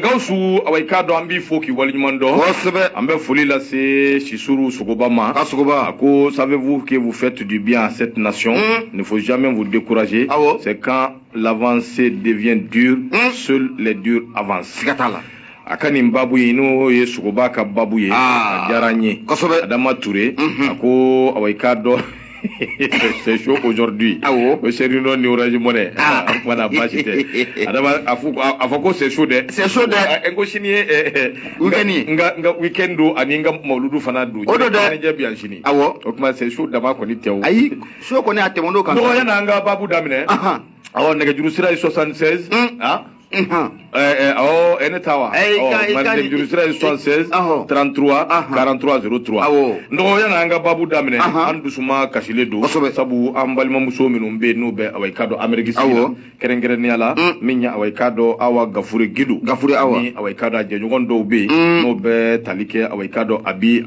Gausu awikado ambi foki walimando. Ambe foli la se Sisuru Sogobama. Ako, savez-vous que vous faites du bien à cette nation? Il ne faut jamais vous décourager. C'est quand l'avancée devient dure, seuls les durs avancent. Akani mbabu ino ye Sogobaka babu ye Jaranye Adama Touré ako awikado. C'est chaud aujourd'hui. C'est une non neurologie monnaie. Voilà, pas j'étais. Afoko c'est chaud de. C'est chaud de. Engo chini nga weekend do aninga mauludu fanadu. Odo de. Nje bien chini. Awo. Okuma c'est chaud d'abord qu'on dit ayi. Chaud qu'on est à temondo quand. Non yana nga babu damine. Awo nega jurusira 76. Enetawa. Madame Jurusira 76 33 43 03. No yana nga babu damine andu suma kashiledo sabu ambalima muso minumbe no be awaikado America sila kerengere ni ala minya awaikado awa gafure gidu gafure awa ni awaikado ajejondo be no be talike awaikado abi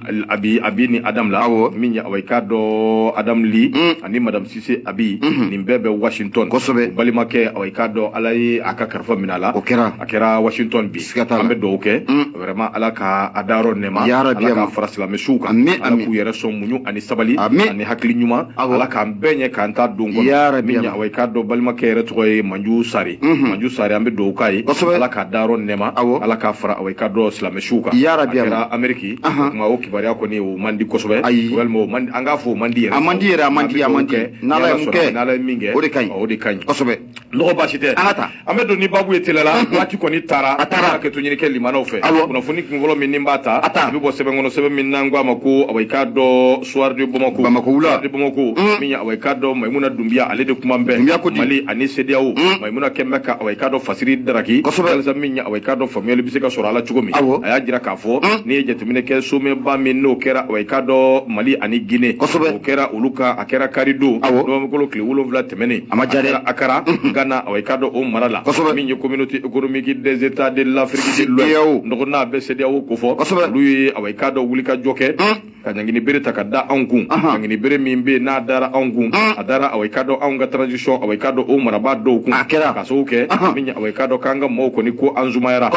ni Adam la minya awaikado Adam Lee ani Madame Sise abi ni mbebe Washington balima ke awaikado alai akakarfa minala akera Washington bi ambe doke vraiment alaka adaro nema alaka farasila mesuka alaku yere so munyu ani sabali ani hakli nyuma alaka benye kanta dongo minya awaikado balima ke yere toy manju sari ambe dokai alaka adaro nema alaka fara awaikado sila mesuka akera Ameriki ma o kibari ako ni o mandi kosobe welmo mandi angafo mandi yere nala minge o de kany kosobe no bashite ambe do ni babu etelela wati koni tara ke tunyini ke limana ofe kuna funi ngolo minimbata bibo sebe ngono sebe minangwa mako awaikado soir de Bamako wula de Bamako minya awaikado maimuna dumbia ale de kumambe mali ani sediawo maimuna kemeka awaikado fasiri daraki kalza minya awaikado famille bisika sora ala chugomi aya jira kafo ni jetumine ke sume ba minno kera awaikado mali ani Guinée okera uluka akera karido do ngolo kli wulo vla temene akara Ghana awaikado o marala minya communauté économique des États de l'Afrique de l'Ouest ndona be CEDEAO ko fo lui awaikado wulika joke kanyangini bere takada angun kanyangini bere mimbe na dara angun adara awaikado anga transition awaikado o maraba do ku kasoke minya awaikado kanga moko ni ko anzumayara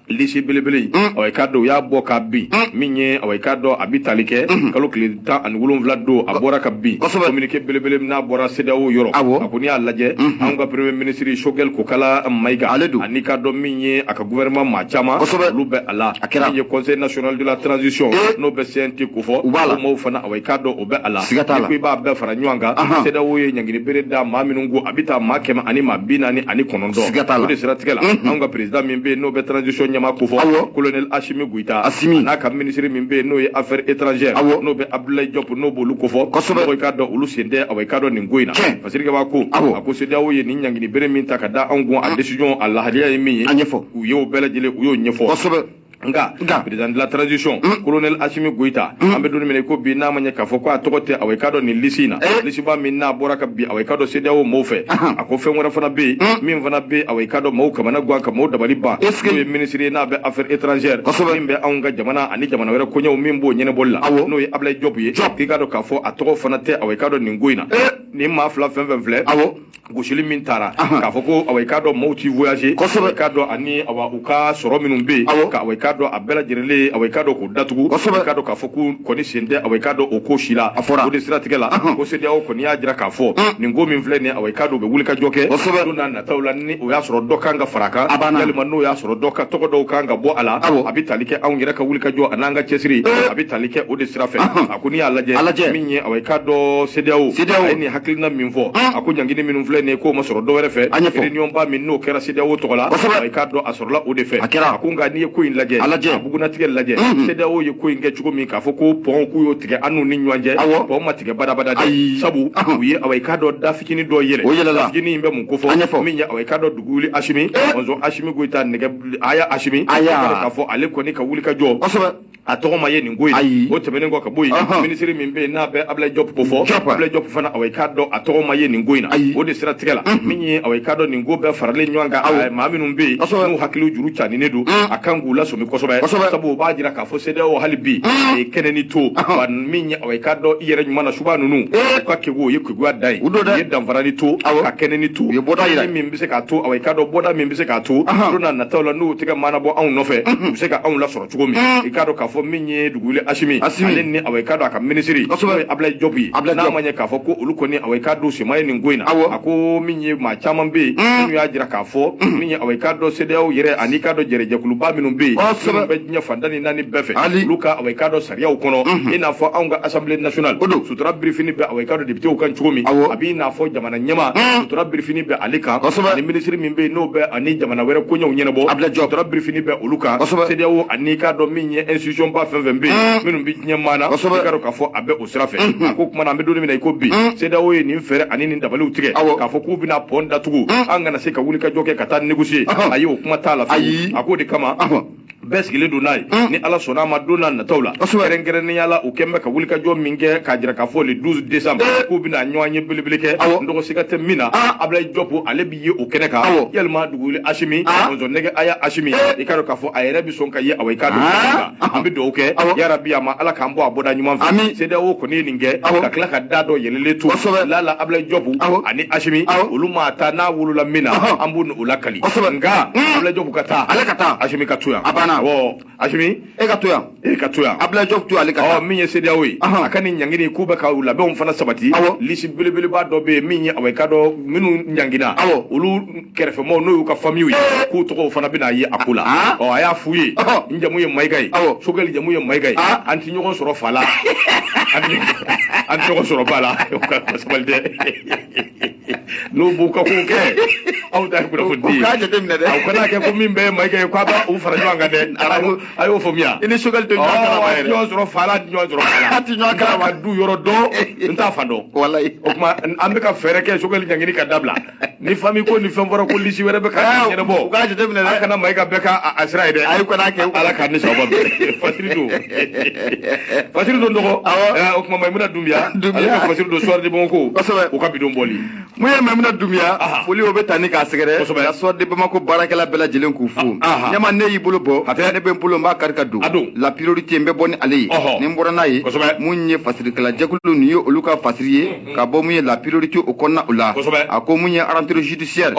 lisi belebele awaikado ya boka bi minye awaikado abitalike kalokli ta an wulum vlado abora kabbi communiquer belebele na bora CEDEAO yoro akuni alaje anga premier ministre Shogel Kokala Maiga anika do minye aka gouvernement ma chama lube ala minye conseil national de la transition no be senti kufo mo fana awaikado obe ala ko ba be fara nyanga CEDEAO ye nyangini bere da ma minungu abita makema ani mabina ni ani konondo o de siratikela anga president mimbe no be transition nyama kufo colonel Ashimi Guita na ka ministre mimbe no ye affaires étrangères no be Abdoulaye Diop no bolu kufo awaikado ulu sende awaikado ni nguina fasirika bako ako CEDEAO ye ni nyangini bere minta kada angu a décision Allah hadiya yemi anyefo uyo belajele uyo nyefo nga président de la transition colonel Assimi Goïta ambe doni mene ko bi na manya ka foko atokote awaikado ni lisina lisiba minna boraka bi awaikado CEDEAO mofe akofe ngora fana bi min fana bi awaikado mo kamana gwa ka mo dabali ba le ministre na be affaires étrangères mimbe anga jamana ani jamana wera ko nyaw mimbo nyene bolla no yi Ablaye Diop ye kigado ka fo atoko fana te awaikado ni ngoina ni ma fla fen goshili min tara ka foko awaikado mo ti voyager awaikado ani awa uka soro minumbe ka awaikado abela jirele awaikado ko datugu awaikado ka foku koni sende awaikado okoshila o de strategela ko CEDEAO koni ya jira ka fo ni ngomi mfle ni awaikado be wulika joke duna na tawla ni o ya soro doka nga faraka yalima no ya soro doka toko do kanga bo ala abitalike awngira ka wulika jo ananga chesiri abitalike o de strafe akuni alaje minye awaikado CEDEAO ni haklina minfo akunyangini minumfle ne ko masoro do were fe réunion ba min no kera CEDEAO tokola awaikado asorla o de fe akunga ni ko in laje abuguna tige laje CEDEAO ye ko inge chugo mi ka foko pon ku yo tige anu ni nyanje pon ma tige bada sabu uye awaikado da fikini do yele fikini imbe mun ko fo minya awaikado duguli Ashimi onzo Ashimi Goïta nege aya Ashimi ka fo ale ko ni ka wuli ka jo a tɔgɔ ma ye nin ko in o tɛmɛnen kɔ ka bɔ yen ministre min bɛ n'a bɛ Ablaye Diop ko fɔ Ablaye Diop fana awɔ k'a dɔn a tɔgɔ ma ye nin ko in na o de sira tigɛ la min ye awɔ k'a dɔn nin ko bɛɛ faralen ɲɔgɔn kan maa minnu bɛ yen n'u hakiliw juru caninen don a kan k'u lasɔmi kosɛbɛ sabu o b'a jira k'a fɔ CEDEAO hali bi a ye kɛnɛ ni to wa min ye awɔ k'a dɔn i yɛrɛ ɲuman na suba ninnu u ka kegu o ye keguya da ye u ye danfara ni to ka kɛnɛ ni to min bɛ se k'a to awɔ k'a dɔn bɔda min bɛ se k'a to don n'a nataw la n'u tɛ ka maana bɔ anw nɔfɛ u bɛ se ka anw lasɔrɔ cogo min i k'a dɔn k'a fɔ min ye Dugule Asimi ale ni awɔ k'a dɔn a ka ministre n'o ye Ablaye Diop ye n'a ma ɲɛ k'a fɔ ko olu kɔni awɔ k'a dɔn sema ye nin ko in na a ko min ye maa caman bɛ yen minnu y'a jira k'a fɔ min ye awɔ k'a dɔn CEDEAO yɛrɛ ani k'a dɔn jɛrɛjɛkuluba minnu bɛ yen minnu bɛ diɲɛ fan tan ni naani bɛɛ fɛ olu ka awɔ k'a dɔn sariyaw kɔnɔ i n'a fɔ anw ka Assemblée nationale sutura birifini bɛ awɔ k'a dɔn députéw kan cogo min a b'i n'a fɔ jamana ɲɛma sutura birifini bɛ ale kan ani ministre min bɛ yen n'o bɛ ani jamana wɛrɛ koɲɛw ɲɛnabɔ sutura birifini bɛ olu kan CEDEAO ani k'a dɔn min ye institution ba fɛn fɛn bɛ yen minnu bɛ diɲɛ maana i k'a dɔn k'a fɔ a bɛ o sira fɛ a ko kuma na an bɛ don min na i ko bi CEDEAO ye nin fɛɛrɛ ani nin dabaliw tigɛ k'a fɔ k'u bɛna pɔn datugu an kana se ka wuli ka jɔ kɛ ka taa négocier ayi o kuma t'a la a ko de kama bɛɛ sigilen don n'a ye ni Ala sɔnna a ma don n'a nataw la kɛrɛnkɛrɛnnenya la u kɛn bɛ ka wuli ka jɔ min kɛ k'a jira k'a fɔ le 12 décembre k'u bɛna ɲɔgɔn ye belebele kɛ nɔgɔ siga tɛ min na Ablaye Diop ale bi ye o kɛnɛ kan yalima Dugule Asimi nɛgɛ Aya Asimi i k'a dɔn k'a fɔ a yɛrɛ bi sɔn ka ye awɔ k'a dɔn an bɛ dugawu kɛ yarabi a ma Ala k'an bɔ a bɔda ɲuman fɛ CEDEAO kɔni ye nin kɛ ka tila ka da dɔ yɛlɛlen to lala Ablaye Diop ani Asimi olu ma taa n'a wolola min na an b'u o lakali nka Ablaye Diop ka taa ale ka taa Asimi ka to yan Asimi e ka to yan Ablaye Diop to ale ka taa min ye CEDEAO ye a ka ni ɲangini k'u bɛ ka u labɛnw fana sabati lisi belebeleba dɔ bɛ yen min ye awɔ k'a dɔn minnu ɲangina olu kɛrɛfɛmɔgɔw n'o y'u ka famille ye k'u tɔgɔw fana bɛna ye a ko la a y'a f'u ye n jamu ye Mayiga ye Sogɛli jamu ye Mayiga ye an tɛ ɲɔgɔn sɔrɔ fa la an tɛ ɲɔgɔn sɔrɔ ba la sabali dɛ n'u b'u ka kow kɛ aw ta ye kunnafoni ye aw kana kɛ ko min bɛ Mayiga ye k'a b'a u fara ɲɔgɔn kan dɛ a y'o faamuya i ni Sogɛli tɛ ɲɔgɔn kalama yɛrɛ ɲɔgɔn sɔrɔ fa la ɲɔgɔn sɔrɔ fa la a tɛ ɲɔgɔn kalama du yɔrɔ dɔn n t'a fa dɔn o tuma an bɛ ka fɛɛrɛ kɛ Sogɛli ɲangini ka dabila ni famille ko ni fɛn fɔra ko lisi wɛrɛ bɛ ka ɲɛnabɔ u k'a jateminɛ dɛ an kana Mayiga bɛɛ ka sira ye dɛ ayi kana kɛ Ala k'a ni sababa bɛn Fasiri don dɔgɔ o tuma Maimuna Dumbuya ale ka Fasiri don soir de Bamako u ka bidon bɔli mun ye Maimuna Dumbuya foli o bɛ taa ni k'a sɛgɛrɛ ka soir de Bamako baarakɛla bɛɛ lajɛlen k'u fo ɲama ne y'i bolo bɔ ne bɛ n bolo n b'a kari ka don la priorité n bɛ bɔ ni ale ye ni n bɔra n'a ye mun ye fasirikɛla jɛkulu nin ye olu ka fasiri ye ka bɔ mun ye la priorité o kɔnɔna o la a ko mun ye rentrée judiciaire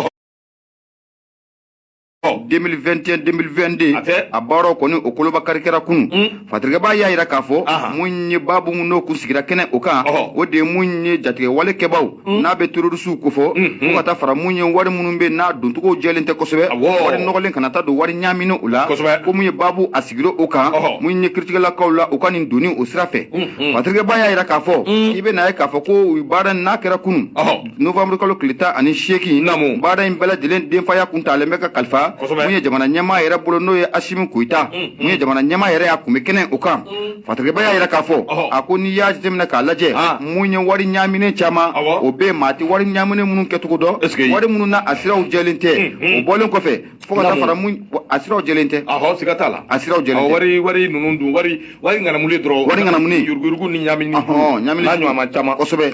2021-2022 a baaraw kɔni o koloba kari kɛra kunu fatirikɛba y'a yira k'a fɔ mun ye baabu n'o kun sigira kɛnɛ o kan o de ye mun ye jatigɛ walekɛbaw n'a bɛ terrorisiw kofɔ fo ka taa fara mun ye wari minnu bɛ n'a doncogo jɛlen tɛ kosɛbɛ wari nɔgɔlen kana taa don wari ɲaamini o la ko mun ye baabu a sigira o kan mun ye kiritigɛlakaw la u ka nin doni o sira fɛ fatirikɛba y'a yira k'a fɔ i bɛ n'a ye k'a fɔ ko baara n'a kɛra kunu novembre kalo tile 18 baara in bɛɛ lajɛlen denfaya kun talen bɛ ka kalifa mun ye jamana ɲɛmaa yɛrɛ bolo n'o ye Asimi Koyita mun ye jamana ɲɛmaa yɛrɛ y'a kun bɛ kɛnɛ o kan fatirikɛba y'a yira k'a fɔ a ko n'i y'a jateminɛ k'a lajɛ mun ye wari ɲaaminen caman o bɛ maa tɛ wari ɲaaminen minnu kɛcogo dɔn wari minnu na a siraw jɛlen tɛ o bɔlen kɔfɛ fo ka taa fara a siraw jɛlen tɛ siga t'a la a siraw jɛlen tɛ wari ninnu dun wari ŋanamulen dɔrɔn wari ŋanamulen yurugu ni ɲaamini n'a ɲɔgɔnma caman kosɛbɛ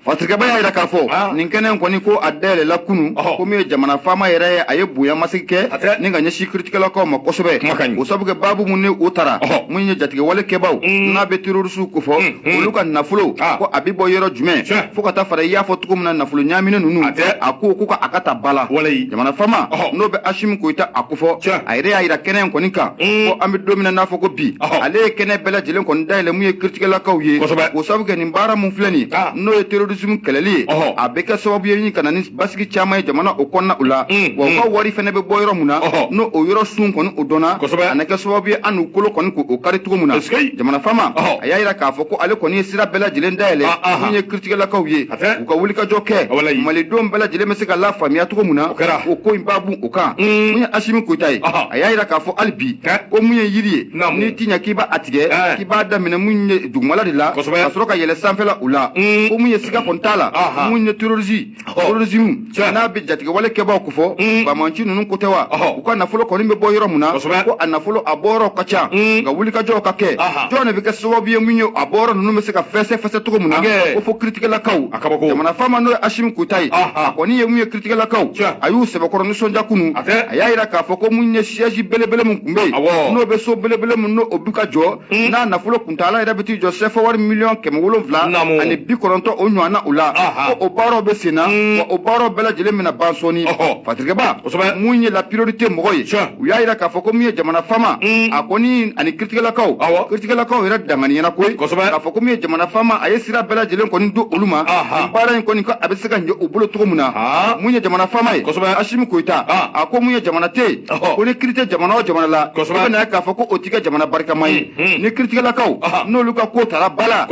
fatirikɛba y'a yira k'a fɔ nin kɛnɛ kɔni ko a dayɛlɛla kunu ko min ye jamana faama yɛrɛ ye a ye bonyamasigi kɛ ni ka ɲɛsin kiritigɛlakaw ma kosɛbɛ o sabu kɛ baabu mun ni o tara mun ye jatigɛ walekɛbaw n'a bɛ terrorisiw kofɔ olu ka nafolo ko a bɛ bɔ yɔrɔ jumɛn fo ka taa fara i y'a fɔ cogo min na nafolo ɲaaminen ninnu a ko ka a ka taa ba la jamana faama n'o bɛ Asimi Koyita a kofɔ a yɛrɛ y'a yira kɛnɛ in kɔni kan ko an bɛ don min na n'a fɔ ko bi ale ye kɛnɛ bɛɛ lajɛlen kɔni dayɛlɛ mun ye kiritigɛlakaw ye o sabu kɛ nin baara mun filɛ nin n'o ye terrorisme kɛlɛli ye a bɛ kɛ sababu ye ka na ni basigi caman ye jamana o kɔnɔna o la wa u ka wari fɛnɛ bɛ bɔ yɔrɔ mun na n'o o yɔrɔ sun kɔni o dɔnna a na kɛ sababu ye an n'u kolo kɔni k'o kari cogo min na jamana faama a y'a yira k'a fɔ ko ale kɔni ye sira bɛɛ lajɛlen dayɛlɛ mun ye kiritigɛlakaw ye u ka wulikajɔ kɛ malidenw bɛɛ lajɛlen bɛ se ka lafaamuya cogo min na o ko in baabu o kan mun ye Asimi Koyita ye a y'a yira k'a fɔ hali bi ko mun ye yiri ye n'i ti ɲɛ k'i b'a tigɛ k'i b'a daminɛ mun ye dugumala de la ka sɔrɔ ka yɛlɛ sanfɛla o la ko mun ye siga kɔni t'a la mun ye terrorisme n'a bɛ jatigɛ walekɛbaw ko fɔ bamanci ninnu ko tɛ wa Fatirikaba u ka nafolo kɔni bɛ bɔ yɔrɔ mun na ko a nafolo a bɔyɔrɔ ka ca nka wulikajɔw ka kɛ jɔn de bɛ kɛ sababu ye mun ye a bɔyɔrɔ ninnu bɛ se ka fɛsɛ cogo mun na ko fo kiritigɛlakaw jamana faama n'o ye Asimi Goyita ye a kɔni ye mun ye kiritigɛlakaw a y'u sɛbɛkɔrɔ nisɔndiya kunun a y'a jira k'a fɔ ko mun ye siège belebele mun tun bɛ yen n'o bɛ so belebele mun n'o bi ka jɔ n'a nafolo kuntala yɛrɛ bɛ t'i jɔ CFA wari miliyɔn 700 ani 90 o ɲɔgɔnna u la ko o baaraw bɛ sen na wa o baaraw bɛɛ lajɛlen bɛna ban sɔɔni Fatirikaba mun ye la priorité mɔgɔ ye u y'a jira k'a fɔ ko mun ye jamana faama a kɔni ani kiritigɛlakaw yɛrɛ danganiyana koyi k'a fɔ ko mun ye jamana faama a ye sira bɛɛ lajɛlen kɔni don olu ma baara in kɔni ko a bɛ se ka ɲɛ u bolo cogo min na mun ye jamana faama ye Asimi Goyita a ko mun ye jamana tɛ yen ko ni kiri tɛ jamana o jamana la i bɛ na k'a fɔ ko o tɛ kɛ jamana barikama ye ni kiritigɛlakaw n'olu ka ko taara bala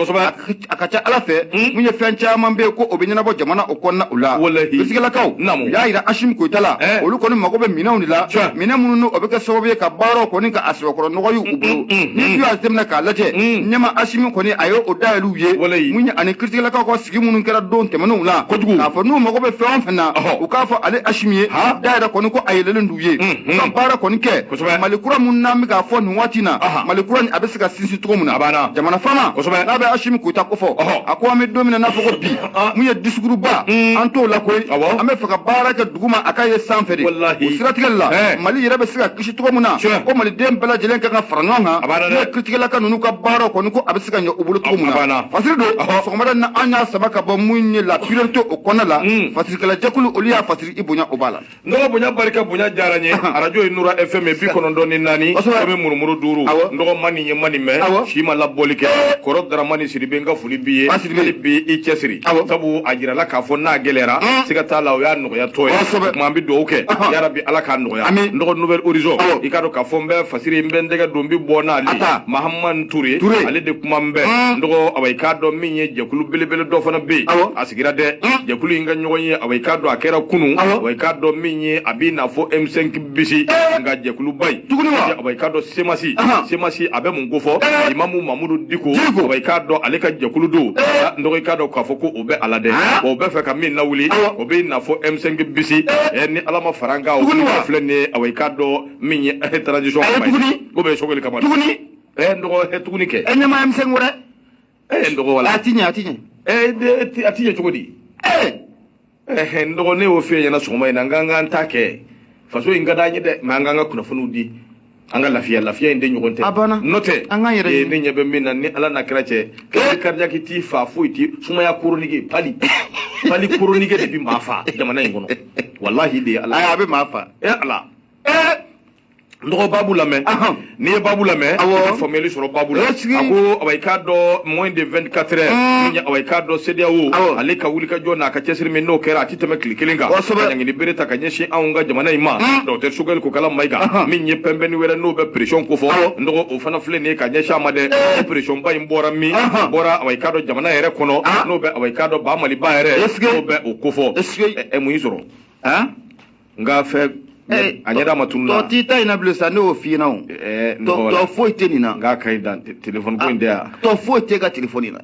a ka ca Ala fɛ mun ye fɛn caman bɛ yen ko o bɛ ɲɛnabɔ jamana o kɔnɔna u la kiritigɛlakaw u y'a jira Asimi Goyita la olu kɔni mago bɛ minɛnw de la minɛn minnu o bɛ kɛ sababu ye ka baaraw kɔni ka a sɛbɛkɔrɔ nɔgɔ y'u bolo ni du y'a tɛmɛ k'a lajɛ ɲɛma Asimi kɔni a ye o dayɛlɛw ye mun ye ani kiritigɛlakaw ka sigi minnu kɛra don tɛmɛnenw la k'a fɔ n'u mago bɛ fɛn o fɛn na u k'a fɔ ale Asimi ye dayɛlɛ kɔni ko a yɛlɛlen d'u ye ka baara kɔni kɛ Mali kura mun n'an bɛ k'a fɔ nin waati na Mali kura a bɛ se ka sinsin cogo min na jamana faama n'a bɛ Asimi Goyita kofɔ a ko an bɛ don min na n'a fɔ ko bi mun ye discours ba an t'o la koyi an bɛ fɛ ka baara kɛ dugu ma a k'a ye sanfɛ de o siratigɛli la Mali yɛrɛ bɛ se ka kisi cogo min na ko maliden bɛɛ lajɛlen kan ka fara ɲɔgɔn kan n'o ye kiritigɛlaka ninnu ka baaraw kɔni ko a bɛ se ka ɲɛ u bolo cogo min na Fasiri don sɔgɔmada na an y'a saba ka bɔ mun ye la priorité o kɔnɔ la Fasirikɛlajɛkulu olu y'a Fasiri i bonya o b'a la nɔgɔ bonya barika bonya diyara n ye arajo ye Nura FM 94.4 kɛmɛ murumuru 5 nɔgɔ mani ye mani mɛn si ma labɔli kɛ kɔrɔ Daramani Sidibe n ka foli b'i ye hali bi i cɛsiri sabu a jirala k'a fɔ n'a gɛlɛyara siga t'a la o y'a nɔgɔya tɔ ye tuma an bɛ dugawu kɛ yarabi Ala k'a nɔgɔya nɔgɔ Nouvelle Horizon i k'a dɔn k'a fɔ n bɛ Fasiri n bɛ n tɛgɛ don n bɛ bɔ n'ale Mahamani Ture ale de kuma n bɛ nɔgɔ awa i k'a dɔn min ye jɛkulu belebele dɔ fana bɛ yen a sigira dɛ jɛkulu in ka ɲɔgɔn ye awa i k'a dɔn a kɛra kunun awa i k'a dɔn min ye a b'i n'a fɔ M5 bisi nka jɛkuluba in awa i k'a dɔn Semasi a bɛ mun ko fɔ Imamu Mamudu Diko awa i k'a dɔn ale ka jɛkulu don nɔgɔ i k'a dɔn k'a fɔ ko o bɛ ala dɛ o bɛ fɛ ka min lawuli o bɛ n'a fɔ M5 bisi ni Ala ma fara n kan o filɛ nin ye awa i k'a dɔn min ye transition kama ye o bɛ sogoli kama nɔgɔ tuguni kɛ ɲɛma M5 wɛrɛ nɔgɔ wala a ti ɲɛ a ti ɲɛ cogo di nɔgɔ ne y'o f'e ɲɛna sɔgɔma in na n k'an ta kɛ faso in ka d'an ye dɛ mɛ an k'an ka kunnafoniw di an ka lafiya in de ɲɔgɔn tɛ n'o tɛ ne ɲɛ bɛ min na ni Ala n'a kɛra cɛ kardiyaki t'i fa foyi ti sumaya koronige pali koronige de bi maa fa jamana in kɔnɔ wallahi de Ala a bɛ maa fa Ala nɔgɔ babu lamɛn n'i ye babu lamɛn i bɛ faamuyali sɔrɔ babu la a ko awa i k'a dɔn moins de 24 heures min ye awa i k'a dɔn CEDEAO ale ka wulikajɔ n'a ka cɛsiri min n'o kɛra a ti tɛmɛ tile kelen kan ka ɲangini bere ta ka ɲɛsin anw ka jamana in ma Dr Sogɛli Kokala Mayiga min ye pɛnpɛnni wɛrɛ n'o bɛ pression ko fɔ nɔgɔ o fana filɛ nin ye ka ɲɛsin a ma dɛ pression ba in bɔra min bɔra awa i k'a dɔn jamana yɛrɛ kɔnɔ n'o bɛ awa i k'a dɔn ba Maliba yɛrɛ n'o bɛ o ko fɔ mun y'i sɔrɔ nka fɛ a ɲɛda ma tunu na tɔ t'i ta in na bilen sa ne y'o f'i ɲɛna o tɔ foyi tɛ nin na n k'a ka ɲi dan téléphone ko in tɛ yan tɔ foyi tɛ ka téléphone na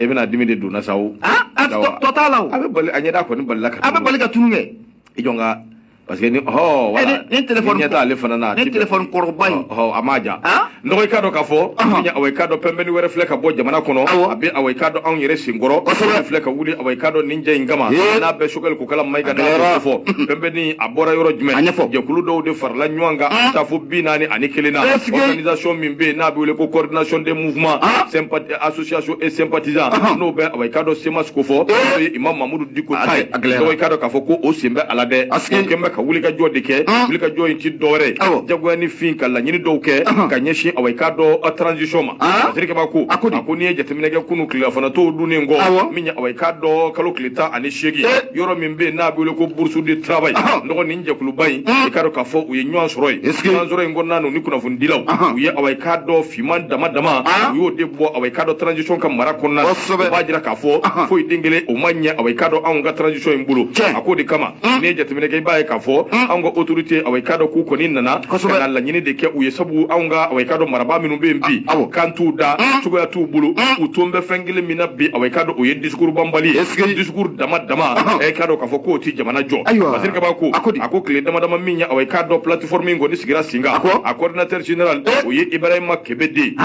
e bɛna dimi de donna sa o tɔ t'a la o a bɛ bali a ɲɛda kɔni balila ka a bɛ bali ka tunu kɛ i jɔ n ka parce que ni téléphone ɲɛ t'ale fana na ni téléphone kɔrɔba in a ma ja nɔgɔ i k'a dɔn k'a fɔ awa i k'a dɔn pɛnpɛnni wɛrɛ filɛ ka bɔ jamana kɔnɔ a bɛ awa i k'a dɔn anw yɛrɛ senkɔrɔ filɛ ka wuli awa i k'a dɔn nin jɛ in kama n'a bɛ Sogɛli Kokala Mayiga n'a fɔ pɛnpɛnni a bɔra yɔrɔ jumɛn jɛkulu dɔw de farala ɲɔgɔn kan taa fɔ 41 na organisation min bɛ yen n'a bɛ wele ko coordination des mouvements association et sympathisants n'o bɛ awa i k'a dɔn Semas ko fɔ n'o ye Imam Mamudu Diko ta ye nɔgɔ i k'a dɔn k'a fɔ ko o sen bɛ ala dɛ ka wulikajɔ de kɛ wulikajɔ in ti dɔwɛrɛ jagoya ni fin ka laɲini dɔw kɛ ka ɲɛsin awa i k'a dɔn transition ma Fasirikɛba ko a ko n'i ye jateminɛ kɛ kunu tilelafana t'o dunnen kɔ min ye awa i k'a dɔn kalo tile 18 yɔrɔ min bɛ yen n'a bɛ wele ko bourse de travail nɔgɔ nin jɛkuluba in i k'a dɔn k'a fɔ u ye ɲɔgɔn sɔrɔ yen ɲɔgɔn sɔrɔ in kɔnɔna na u ni kunnafonidilaw u ye awa i k'a dɔn finman dama dama u y'o de bɔ awa i k'a dɔn transition ka mara kɔnɔna na u b'a jira k'a fɔ foyi den kelen o ma ɲɛ awa i k'a dɔn anw ka transition in bolo a ko de kama n'i ye jateminɛ kɛ i b'a ye k'a fɔ fo anga autorité away kado ku ko nana kana la nyini de ke uye sabu anga away kado maraba minu be mbi kantu da sugo ya tu bulu utombe fengile mina bi away kado uye discours bambali discours dama e kado ka fo ko ti jamana jo basir ka ba ko ako kle dama minya away kado plateforme ngoni sigira singa a coordinateur général uye Ibrahima Kebede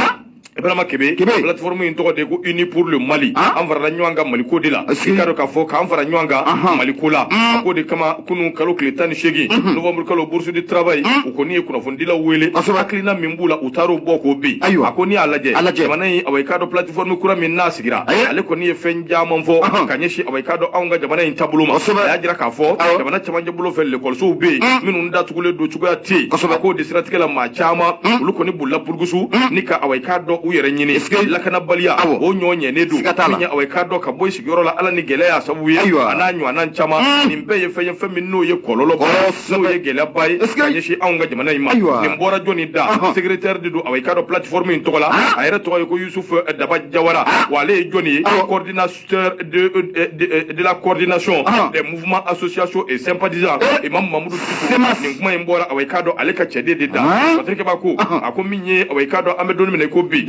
Ibrahima Kebe plateforme in to de ko uni pour le Mali an fara nyanga Mali ko dila kado ka fo ka an fara nyanga Mali ko la ko de kama kunu kalo kletan shegi novembre kalo bourse du travail ko ni ko fon dila wele aklina mimbula utaro boko bi ko ni alaje manai away kado plateforme kura min nasigira ale ko ni fen jamon fo kanyeshi away kado anga jamana in tabuluma ya jira ka fo jamana chamanje bulo fel le kol so be minun da tukule do chuga ti ko de siratikela ma chama lu ko ni bulla purgusu nika away kado uyere nyini lakana baliya o nyonye ne do minya away kado ka boy sigoro la ala ni gele ya sabu ye ananyu anan chama nimbe ye fe min no ye kololo no ye gele bay kanyeshi anga jamana ima nimbora joni da secrétaire de do away kado plateforme in tola ayre to ko Youssouf Daba Jawara wale joni coordinateur de la coordination des mouvements associations et sympathisants imam Mamadou Tiko nguma imbora away kado aleka chede de da patrike bako akominye away kado amedoni mene ko bi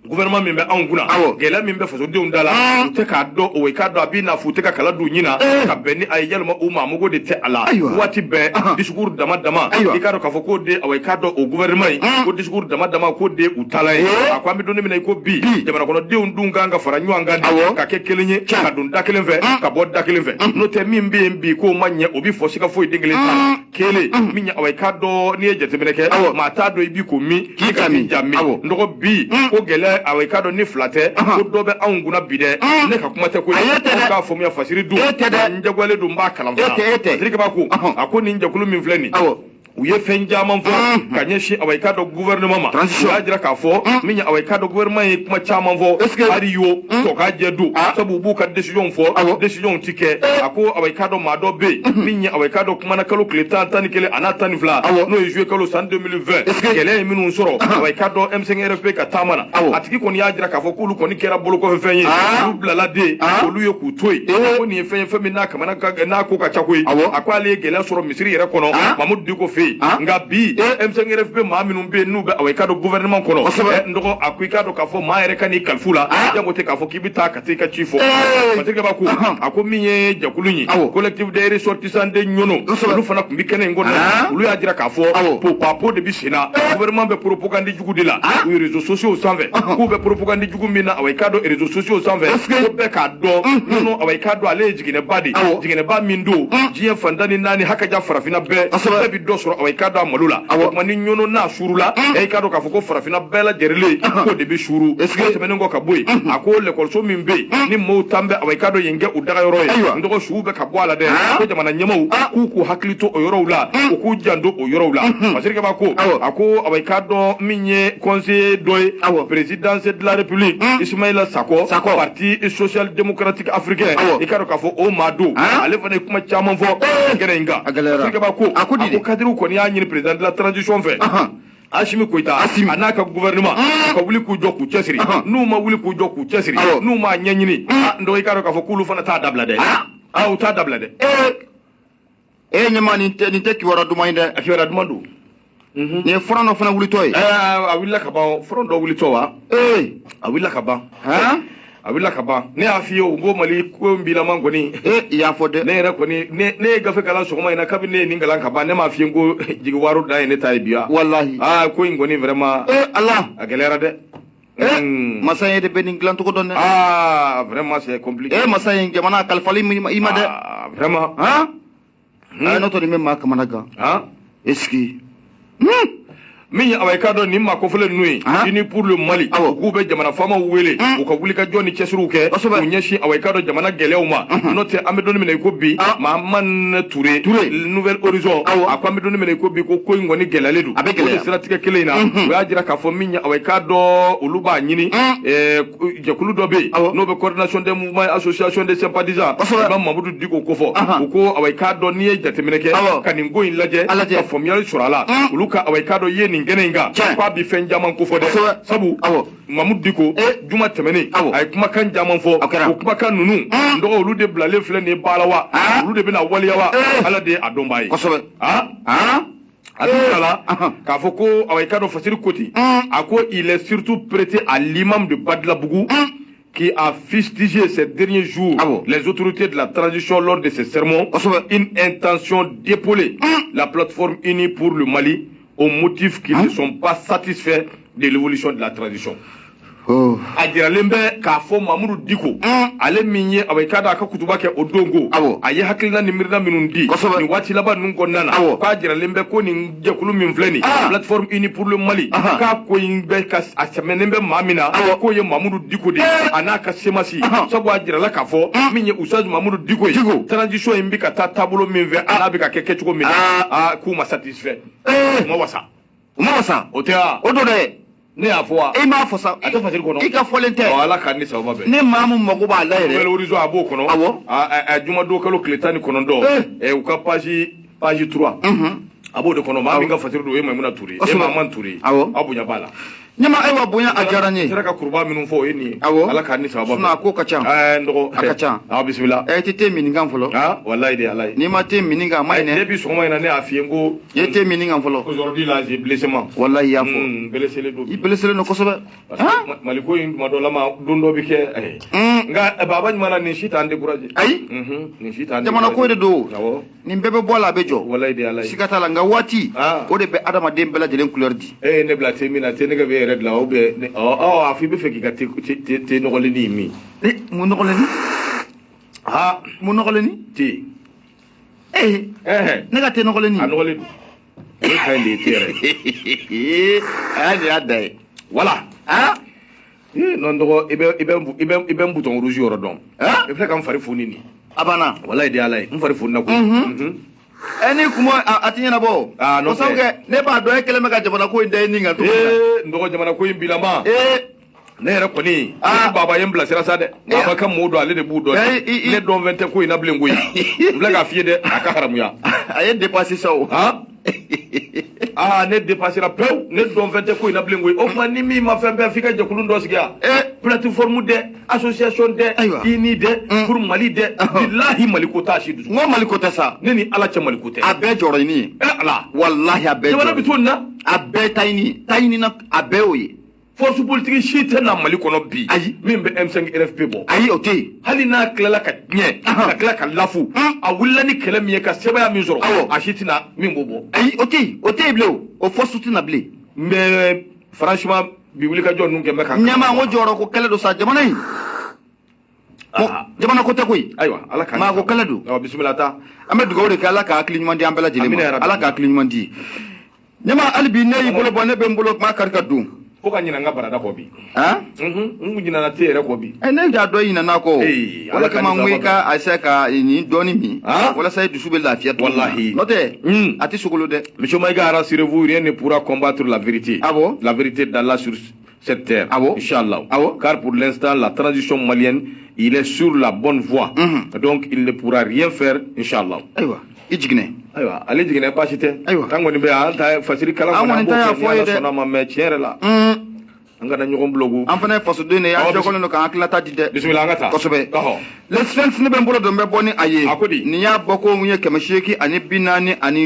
gouvernement membe anguna gela membe faso de undala te ka do o we ka do abina fu te ka kala du nyina ka beni ay yelma o ma mugo de te ala wati be discours dama di ka do ka foko de o we ka do o gouvernement ko discours dama ko de utala akwa mi do ne ko bi jamana ko de undunga nga fara nywanga ka kekelenye ka dun dakelen ve ka bod dakelen ve no te mbi ko manye obi fo sika fo dingele ta kele minya o we ka do ni ejete meneke ma ta do ibi ko mi ka mi jami ndoko bi ko gele away kado ni flate ko dobe anguna bide ne ka kuma te ko ka fo mi afasiri du njagwale du mba kalamfa dirika ba ko ako ni njagulu min fleni uye fenja man fo kanyeshi away kado gouvernement ma ya jira ka fo minya away kado gouvernement kuma chaman fo ariyo to ka jedu sabu bu ka decision fo decision tike ako away kado mado be minya away kado kuma na kalo kletan tan kele anatan fla no jouer kalo san 2020 kele minu soro away kado M5RFP ka tamana atiki ko ni ya jira ka fo kulu ko ni kera bolo ko fenye dubla la de olu ye ku toy ko ni fenye femi na kamana ka na ko ka chakoi akwale gele soro misiri yere kono Mamadou Diko nga bi M5RFP ma minum be nuga away kado gouvernement kono ndoko akuika do kafo ma yere kani kalfula yango te kafo kibita katika chifo patika baku ako minye jakulunyi collectif des ressortissants de nyono lu fana kumbi kene ngona lu ya jira kafo po papo de bisina gouvernement be propagande jugudila wi réseaux sociaux sanve ku be propagande jugumina away kado réseaux sociaux sanve ko be ka do no away kado ale jigine badi jigine ba mindo jien fandani nani haka ja farafina be bi do soro away kado amalula mani nyono na surula e kado ka foko farafina bela jerele ko de be shuru est-ce que menengo ka boy ako le kolso mimbe ni mo tambe away kado yenge udaga yoroy ndoko shube ka bwala de ko jamana nyamau ku haklito o yorowla ku jando o yorowla masirke ba ko ako away kado minye conseiller doy présidence de la république Ismaïla Sako parti social démocratique africain e kado ka fo o mado ale fane kuma chaman fo gerenga masirke ba ko ako kadiru ko ni le président de la transition fait Ashimi Koita anaka gouvernement ka wuli ku joku chesiri nu ma wuli ku joku chesiri nu ma nyanyini ndo ikaro ka fokulu fana ta dabla de ta dabla de nyama ni te ki wara duma inde ki wara duma du ni frano fana wuli toy a willa ka ba frano wuli towa a willa ka ba awilla kaba ne afiyo ngo mali ko mbila mangoni ya fode ne re ko ni ne gafe kala so kuma ina kabine ni ngala kaba ne ma afiyo ngo jigi waru da ne tay biya wallahi ko ngoni vraiment Allah agalera de masaye de benin glan to ko donne vraiment c'est compliqué masaye jamana kalfali ima de vraiment no to ni memma kamanaga eski min away kado ni ma ko fele nui ini pour le Mali ko be jamana fama wele ko ka wuli ka joni chesru ke ko nyeshi away kado jamana gelewma note amedoni mene ko bi ma man touré nouvelle horizon akwa amedoni mene ko bi ko ngoni gelaledu ko stratégie kelena wa jira ka fo min away kado uluba nyini jakulu dobe no be coordination des mouvements association des sympathisants ba Mamadou Diko ko fo ko away kado ni jatemeneke kaningo inlaje ka fo mial surala uluka away kado yeni nin kɛnɛ in kan k'a bi fɛn caman kofɔ dɛ sabu Mamadou Diko juma tɛmɛnen a ye kumakan caman fɔ o kumakan ninnu n dɔgɔ olu de bilalen filɛ nin ye baara wa olu de bɛna waleya wa Ala de a dɔn b'a ye a la k'a fɔ ko awa i ka dɔn Fasiri Koti a ko il est surtout prêté à l'imam de Badlabougou qui a fustigé ces derniers jours les autorités de la transition lors de ses sermons une intention d'épauler la plateforme unie pour le Mali au motif qu'ils ne sont pas satisfaits de l'évolution de la transition. A jiralen bɛ k'a fɔ Mamadou Diko ale min ye awa i ka dɔn a ka kutuba kɛ o dongo a ye hakilina ni miirina minnu di nin waati laban ninnu kɔnɔna na k'a jiralen bɛ ko nin jɛkulu min filɛ nin plateforme unie pour le Mali k'a ko in bɛ a sɛmɛnen bɛ maa min na k'o ye Mamadou Diko de a n'a ka semasi sabu a jirala k'a fɔ min ye Oustaz Mamadou Diko ye transition in bɛ ka taa taabolo min fɛ a n'a bɛ ka kɛ kɛcogo min na k'u ma satisfait u ma wasa o tɛ wa o don dɛ ne y'a fɔ wa e m'a fɔ sa a tɛ Fasiri kɔnɔ i ka fɔlen tɛ Ala ka ni sababa bɛn ne maa min mago b'a la yɛrɛ horizon a b'o kɔnɔ a jumadon kalo tile 19 u ka page 3 a b'o de kɔnɔ maa min ka Fasiri don o ye Maimuna Ture e Maman Ture aw bonya b'a la ɲama ayiwa bonya a diyara n ye sera ka kuruba minnu fɔ o ye nin ye Ala ka ni sababa bɛn ko ka ca n dɔgɔ a ka ca bisimila tɛ te minikan fɔlɔ wallahi de Ala ye n'i ma te minikan a ma ɲi dɛ depuis sɔgɔma in na ne y'a f'i ye n ko i ye te minikan fɔlɔ aujourd'hui là j'ai blessement wallahi i y'a fɔ blesselen don i blesselen don kosɛbɛ Mali ko in tuma dɔ la ma don dɔ bi kɛ nka baba ɲuman na nin si t'an découragé ayi nin si t'an jamana ko de don nin bɛɛ bɛ bɔ a la a bɛ jɔ wallahi de Ala ye siga t'a la nka waati o de bɛ adamaden bɛɛ lajɛlen couleur di ne bila te min na te ne ka bɛ yɛrɛ de la o bɛ a fɔ i bɛ fɛ k'i ka te nɔgɔlenni min mun nɔgɔlenni mun nɔgɔlenni te ne ka te nɔgɔlenni a nɔgɔlen don o ka ɲi de ye te yɛrɛ a y'a da ye wala non dɔgɔ i bɛ n bouton rouge yɔrɔ dɔn i filɛ ka n fari foni nin a banna walayi de Ala ye n fari foni na koyi ni kuma a ti ɲɛnabɔ o sabu kɛ ne b'a dɔn e kɛlen bɛ ka jamana ko in da nin kan n dɔgɔ jamana ko in bilama ne yɛrɛ kɔni baba ye n bilasira sa dɛ baba ka mɔɔw dɔn ale de b'u dɔn ne dɔn fɛn tɛ ko in na bilen koyi n filɛ k'a f'i ye dɛ a ka haramuya a ye dépassé sa o ne dépassera pewu ne dɔn fɛn tɛ ko in na bilen koyi o tuma ni min ma fɛn bɛɛ f'i ka jɛkulu dɔ sigi yan plateforme dɛ association dɛ INI dɛ pour Mali dɛ bilahi Mali ko t'a si dusu n ko Mali ko tɛ sa ne ni Ala cɛ Mali ko tɛ a bɛɛ jɔrɔ ɲini ye Ala wallahi a bɛɛ jamana bɛ to nin na a bɛɛ ta ɲini na a bɛɛ y'o ye force politique si tɛ na Mali kɔnɔ bi ayi min bɛ M5 RFP bɔ ayi o tɛ yen hali n'a tilala ka diɲɛ ka tila ka lafu a wulila ni kɛlɛ min ye ka sɛbɛya min sɔrɔ a si tɛna min b'o bɔ ayi o tɛ yen bilen o force tɛna bilen mais franchement bi wuli ka jɔ ninnu kɛ n bɛ ka ɲɛma n ko jɔyɔrɔ ko kɛlɛ don sa jamana in jamana ko tɛ koyi ayiwa Ala ka maa ko kɛlɛ don bisimila ta an bɛ dugawu de kɛ Ala ka hakili ɲuman di an bɛɛ lajɛlen ma Ala ka hakili ɲuman di ɲɛma hali bi ne y'i bolo bɔ ne bɛ n bolo maa kari ka don ko ka ɲinɛ n ka barada kɔ bi n ɲinɛna te yɛrɛ kɔ bi ne y'a dɔn ɲinɛna kɔ wala kama n ko i ka essayer ka nin dɔɔni min walasa i dusu bɛ lafiya wallahi n'o tɛ a tɛ sogolo dɛ monsieur Maïga rassurez-vous rien ne pourra combattre la vérité la vérité d'Allah sur cette terre inchallah car pour l'instant la transition malienne il est sur la bonne voie donc il ne pourra rien faire inchallah ayiwa i jiginɛ ayiwa ale jiginɛ baasi tɛ ayiwa an kɔni bɛ an ta Fasiri kalan fana an b'o kɛ ni Ala sɔnna ma mais tiɲɛ yɛrɛ la an kana ɲɔgɔn blogu an fana ye fasoden de ye an jɔkɔlen don k'an hakililata di dɛ bisimila an ka taa kosɛbɛ l'expérience ne bɛ n bolo don n bɛ bɔ ni a ye a ko di nin y'a bɔ ko mun ye 840 ani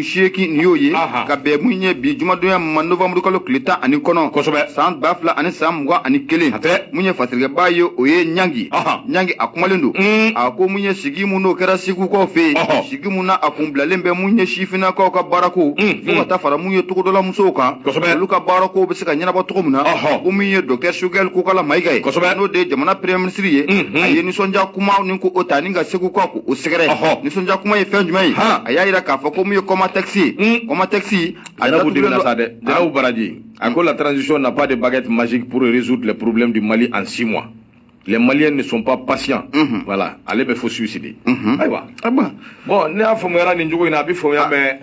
40 nin y'o ye ka bɛn mun ye bi jumadonya ma novembre kalo tile 19 kosɛbɛ san 2000 ani san 21 mun ye fasirikɛba ye o ye Ɲangi a kumalen don a ko mun ye sigi mun n'o kɛra Segukaw fɛ yen sigi mun na a kun bilalen bɛ mun ye sifinnakaw ka baarako fo ka taa fara mun ye togodala musow kan olu ka baarako bɛ se ka ɲɛnabɔ cogo min na ko min ye docteur Sogɛl Kokala Maïga ye n'o de ye jamana premier ministre ye a ye nisɔndiya kuma ni ko o ta ni ka Segukaw ko o sɛgɛrɛ nisɔndiya kuma ye fɛn jumɛn ye a y'a jira k'a fɔ ko mun ye coma taxi a datugulen don Jaraw Baraji a ko la transition n'a pas de baguette magique pour résoudre les problèmes du Mali en 6 mois. Les Maliens ne sont pas patients. Voilà, allez be faut suicider. Ayiwa. Bon, ne y'a faamuya nin jogo in na a bɛ faamuya mais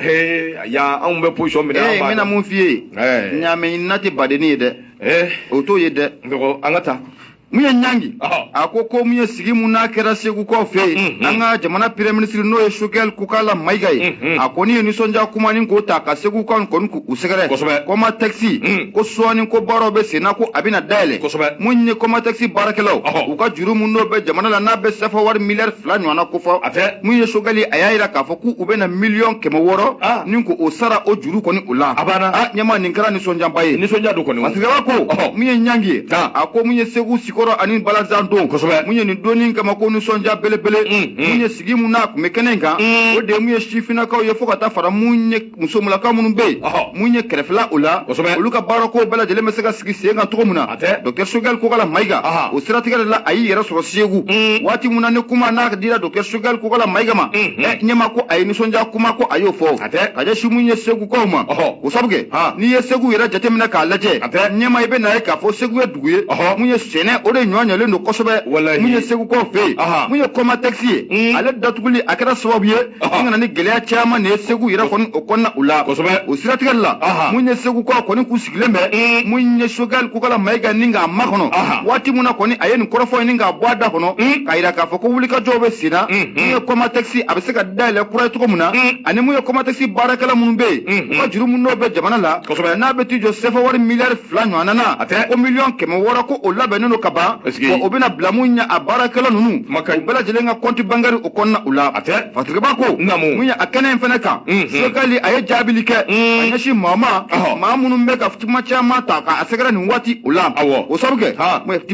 ya anw bɛ position min na an b'a. N bɛna mun f'i ye. Ɲaamɛ ɲinina tɛ badenni ye dɛ. O t'o ye dɛ. An ka taa. mun ye nyangi ako ko mun ye sigi mun na kɛra Segu ko fe an ka jamana premier ministre n'o ye Choguel Kukala Mayiga ye a ko ni nisɔndiya kuma ni ko ta ka Segu kan kɔni k'u sɛgɛrɛ koma taxi ko sɔɔni ko baaraw bɛ senna ko a bɛna dayɛlɛ mun ye koma taxi baarakɛlaw u ka juru mun n'o bɛ jamana la n'a bɛ sefa wari miliyari 2 ɲɔgɔnna ko fɔ mun ye Choguel a y'a yira k'a fɔ k'u bɛna miliyɔn 600 ni ko o sara o juru kɔni o la ɲɛma nin kɛra nisɔndiyaba ye nisɔndiya do kɔni masigaba ko mun ye nyangi ye a ko mun ye Segu Sikɔrɔ ani Balazan don mun ye nin donni kama ko nisɔndiya belebele mun ye sigi mun na kun bɛ kɛnɛ in kan o de mun ye sifinnakaw ye fo ka taa fara mun ye musomulakaw minnu bɛ yen mun ye kɛrɛfɛla o la olu ka baarako bɛɛ lajɛlen bɛ se ka sigi sen kan cogo min na Dr Choguel Kukala Mayiga o siratigɛ de la a y'i yɛrɛ sɔrɔ Segu waati mun na ni kuma n'a dira Dr Choguel Kukala Mayiga ma ɲɛma ko a ye nisɔndiya kuma ko a y'o fɔ ka ɲɛsin mun ye Segu kaw ma o sabu kɛ n'i ye Segu yɛrɛ jateminɛ k'a lajɛ ɲɛma i bɛ na ye k'a fɔ Segu ye dugu ye mun ye sɛnɛ o de ɲɔgɔnyalen don kosɛbɛ mun ye Segu kaw fɛ yen mun ye kɔma taxi ye ale datuguli a kɛra sababu ye an kana ni gɛlɛya caman de ye Segu yɛrɛ kɔni o kɔnɔna u la o siratigɛ la mun ye Segu kaw kɔni k'u sigilen bɛ mun ye Choguel Kukala Mayiga ni k'a makɔnɔ waati mun na kɔni a ye nin kɔrɔfɔ ye ni k'a bɔ a da kɔnɔ k'a yira k'a fɔ ko wulikajɔw bɛ sen na mun ye kɔma taxi a bɛ se ka dayɛlɛ kura ye cogo min na ani mun ye kɔma taxi baarakɛla minnu bɛ yen u ka juru mun n'o bɛ jamana la n'a bɛ t'i jɔ sefa wari miliyari 2 ɲɔgɔnna na ko miliyɔn 600 ko o labɛnnen don ka ban o bɛna bila mun ɲɛ a baarakɛla ninnu u bɛɛ lajɛlen ka compte bancaire o kɔnɔna u la fatigaba ko mun ye a kɛnɛ in fana kan Choguel a ye jaabili kɛ a ɲɛsin maa minnu bɛ ka kuma caman ta k'a sɛgɛrɛ nin waati o la o sabu kɛ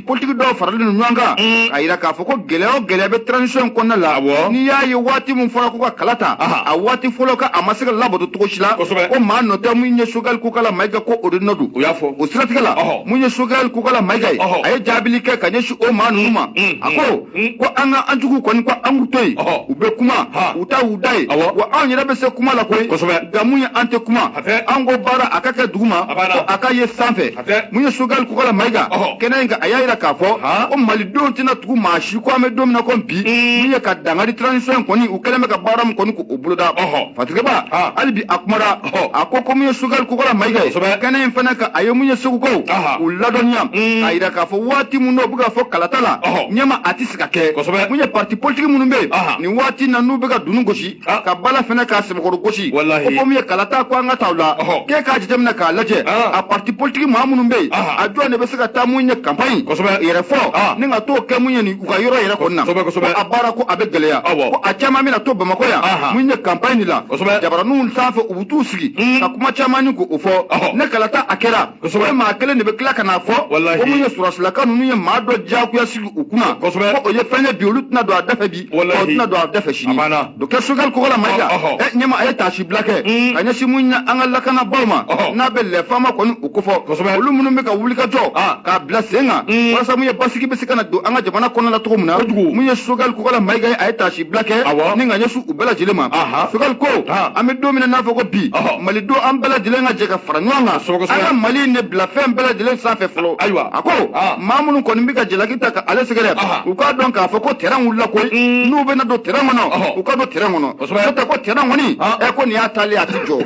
politiki dɔw faralen don ɲɔgɔn kan k'a yira k'a fɔ ko gɛlɛya o gɛlɛya bɛ transition in kɔnɔna la n'i y'a ye waati min fɔra ko ka kala ta a waati fɔlɔ ka a ma se ka labato cogo si la ko maa nɔ tɛ mun ye Choguel Kukala Mayiga ko o de nɔ don o siratigɛ la mun ye Choguel Kukala Mayiga ye a ye jaabili kɛ ka ɲɛsin o maa ninnu ma a ko an ka an jugu kɔni ko an k'u to yen u bɛ kuma u ta u da ye wa anw yɛrɛ bɛ se kuma la koyi nka mun ye an tɛ kuma an ko baara a ka kɛ dugu ma ko a ka ye sanfɛ mun ye Choguel Kukala Mayiga kɛnɛ in kan a y'a yira k'a fɔ ko malidenw tɛna tugu maa si ko an bɛ don min na ko bi mun ye ka dangari transition in kɔni u kɛlen bɛ ka baara min kɔni k'o boloda fatigaba hali bi a kumara a ko mun ye Choguel Kukala Mayiga ye kɛnɛ in fana kan a ye mun ye Segukaw u ladɔnniya k'a yira k'a fɔ waati mun n'o bɛ ka fɔ kalata la ɲɛma a tɛ se ka kɛ mun ye parti politique minnu bɛ yen nin waati na n'u bɛ ka dunu gosi ka bala fana k'a sɛbɛkɔrɔ gosi ko mun ye kalata ko an ka taa o la k'e k'a jateminɛ k'a lajɛ a parti politique maa minnu bɛ yen a jɔn de bɛ se ka taa mun ye campagne yɛrɛ fɔ ni ka t'o kɛ mun ye nin u ka yɔrɔ yɛrɛ kɔnɔna ko a baara ko a bɛ gɛlɛya ko a caman bɛna to Bamakɔ yan mun ye campagne la jabaraninw sanfɛ u bɛ t'u sigi ka kuma caman ni k'o fɔ ne kalata a kɛra o maa kelen de bɛ tila ka n'a fɔ ko mun ye sɔrɔsilaka ninnu ye maa dɔ diyagoya sigi u kunna ko o ye fɛn ye bi olu tɛna don a da fɛ bi o tɛna don a da fɛ sini Dr Choguel Kukala Mayiga ɲɛma a ye taasi bila kɛ ka ɲɛsin mun ye an ka lakanabaw ma n'a bɛ lɛfama kɔni u kofɔ olu minnu bɛ ka wulikajɔ k'a bila sen kan walasa mun ye basigi bɛ se ka na don an ka jamana kɔnɔna la cogo min na mun ye Choguel Kukala Mayiga ye a ye taasi bila kɛ ni ka ɲɛsin u bɛɛ lajɛlen ma Choguel ko an bɛ don min na n'a fɔ ko bi malidenw an bɛɛ lajɛlen ka jɛ ka fara ɲɔgɔn kan an ka Mali in de bila fɛn bɛɛ lajɛlen sanfɛ fɔlɔ a ko maa minnu kɔni bɛ ka jalaki ta ka ale sɛgɛrɛ u k'a dɔn k'a fɔ ko terrain wulila koyi n'u bɛ na don terrain kɔnɔ u ka don terrain kɔnɔ n'o tɛ ko terrain kɔni ko nin y'a taalen a tɛ jɔ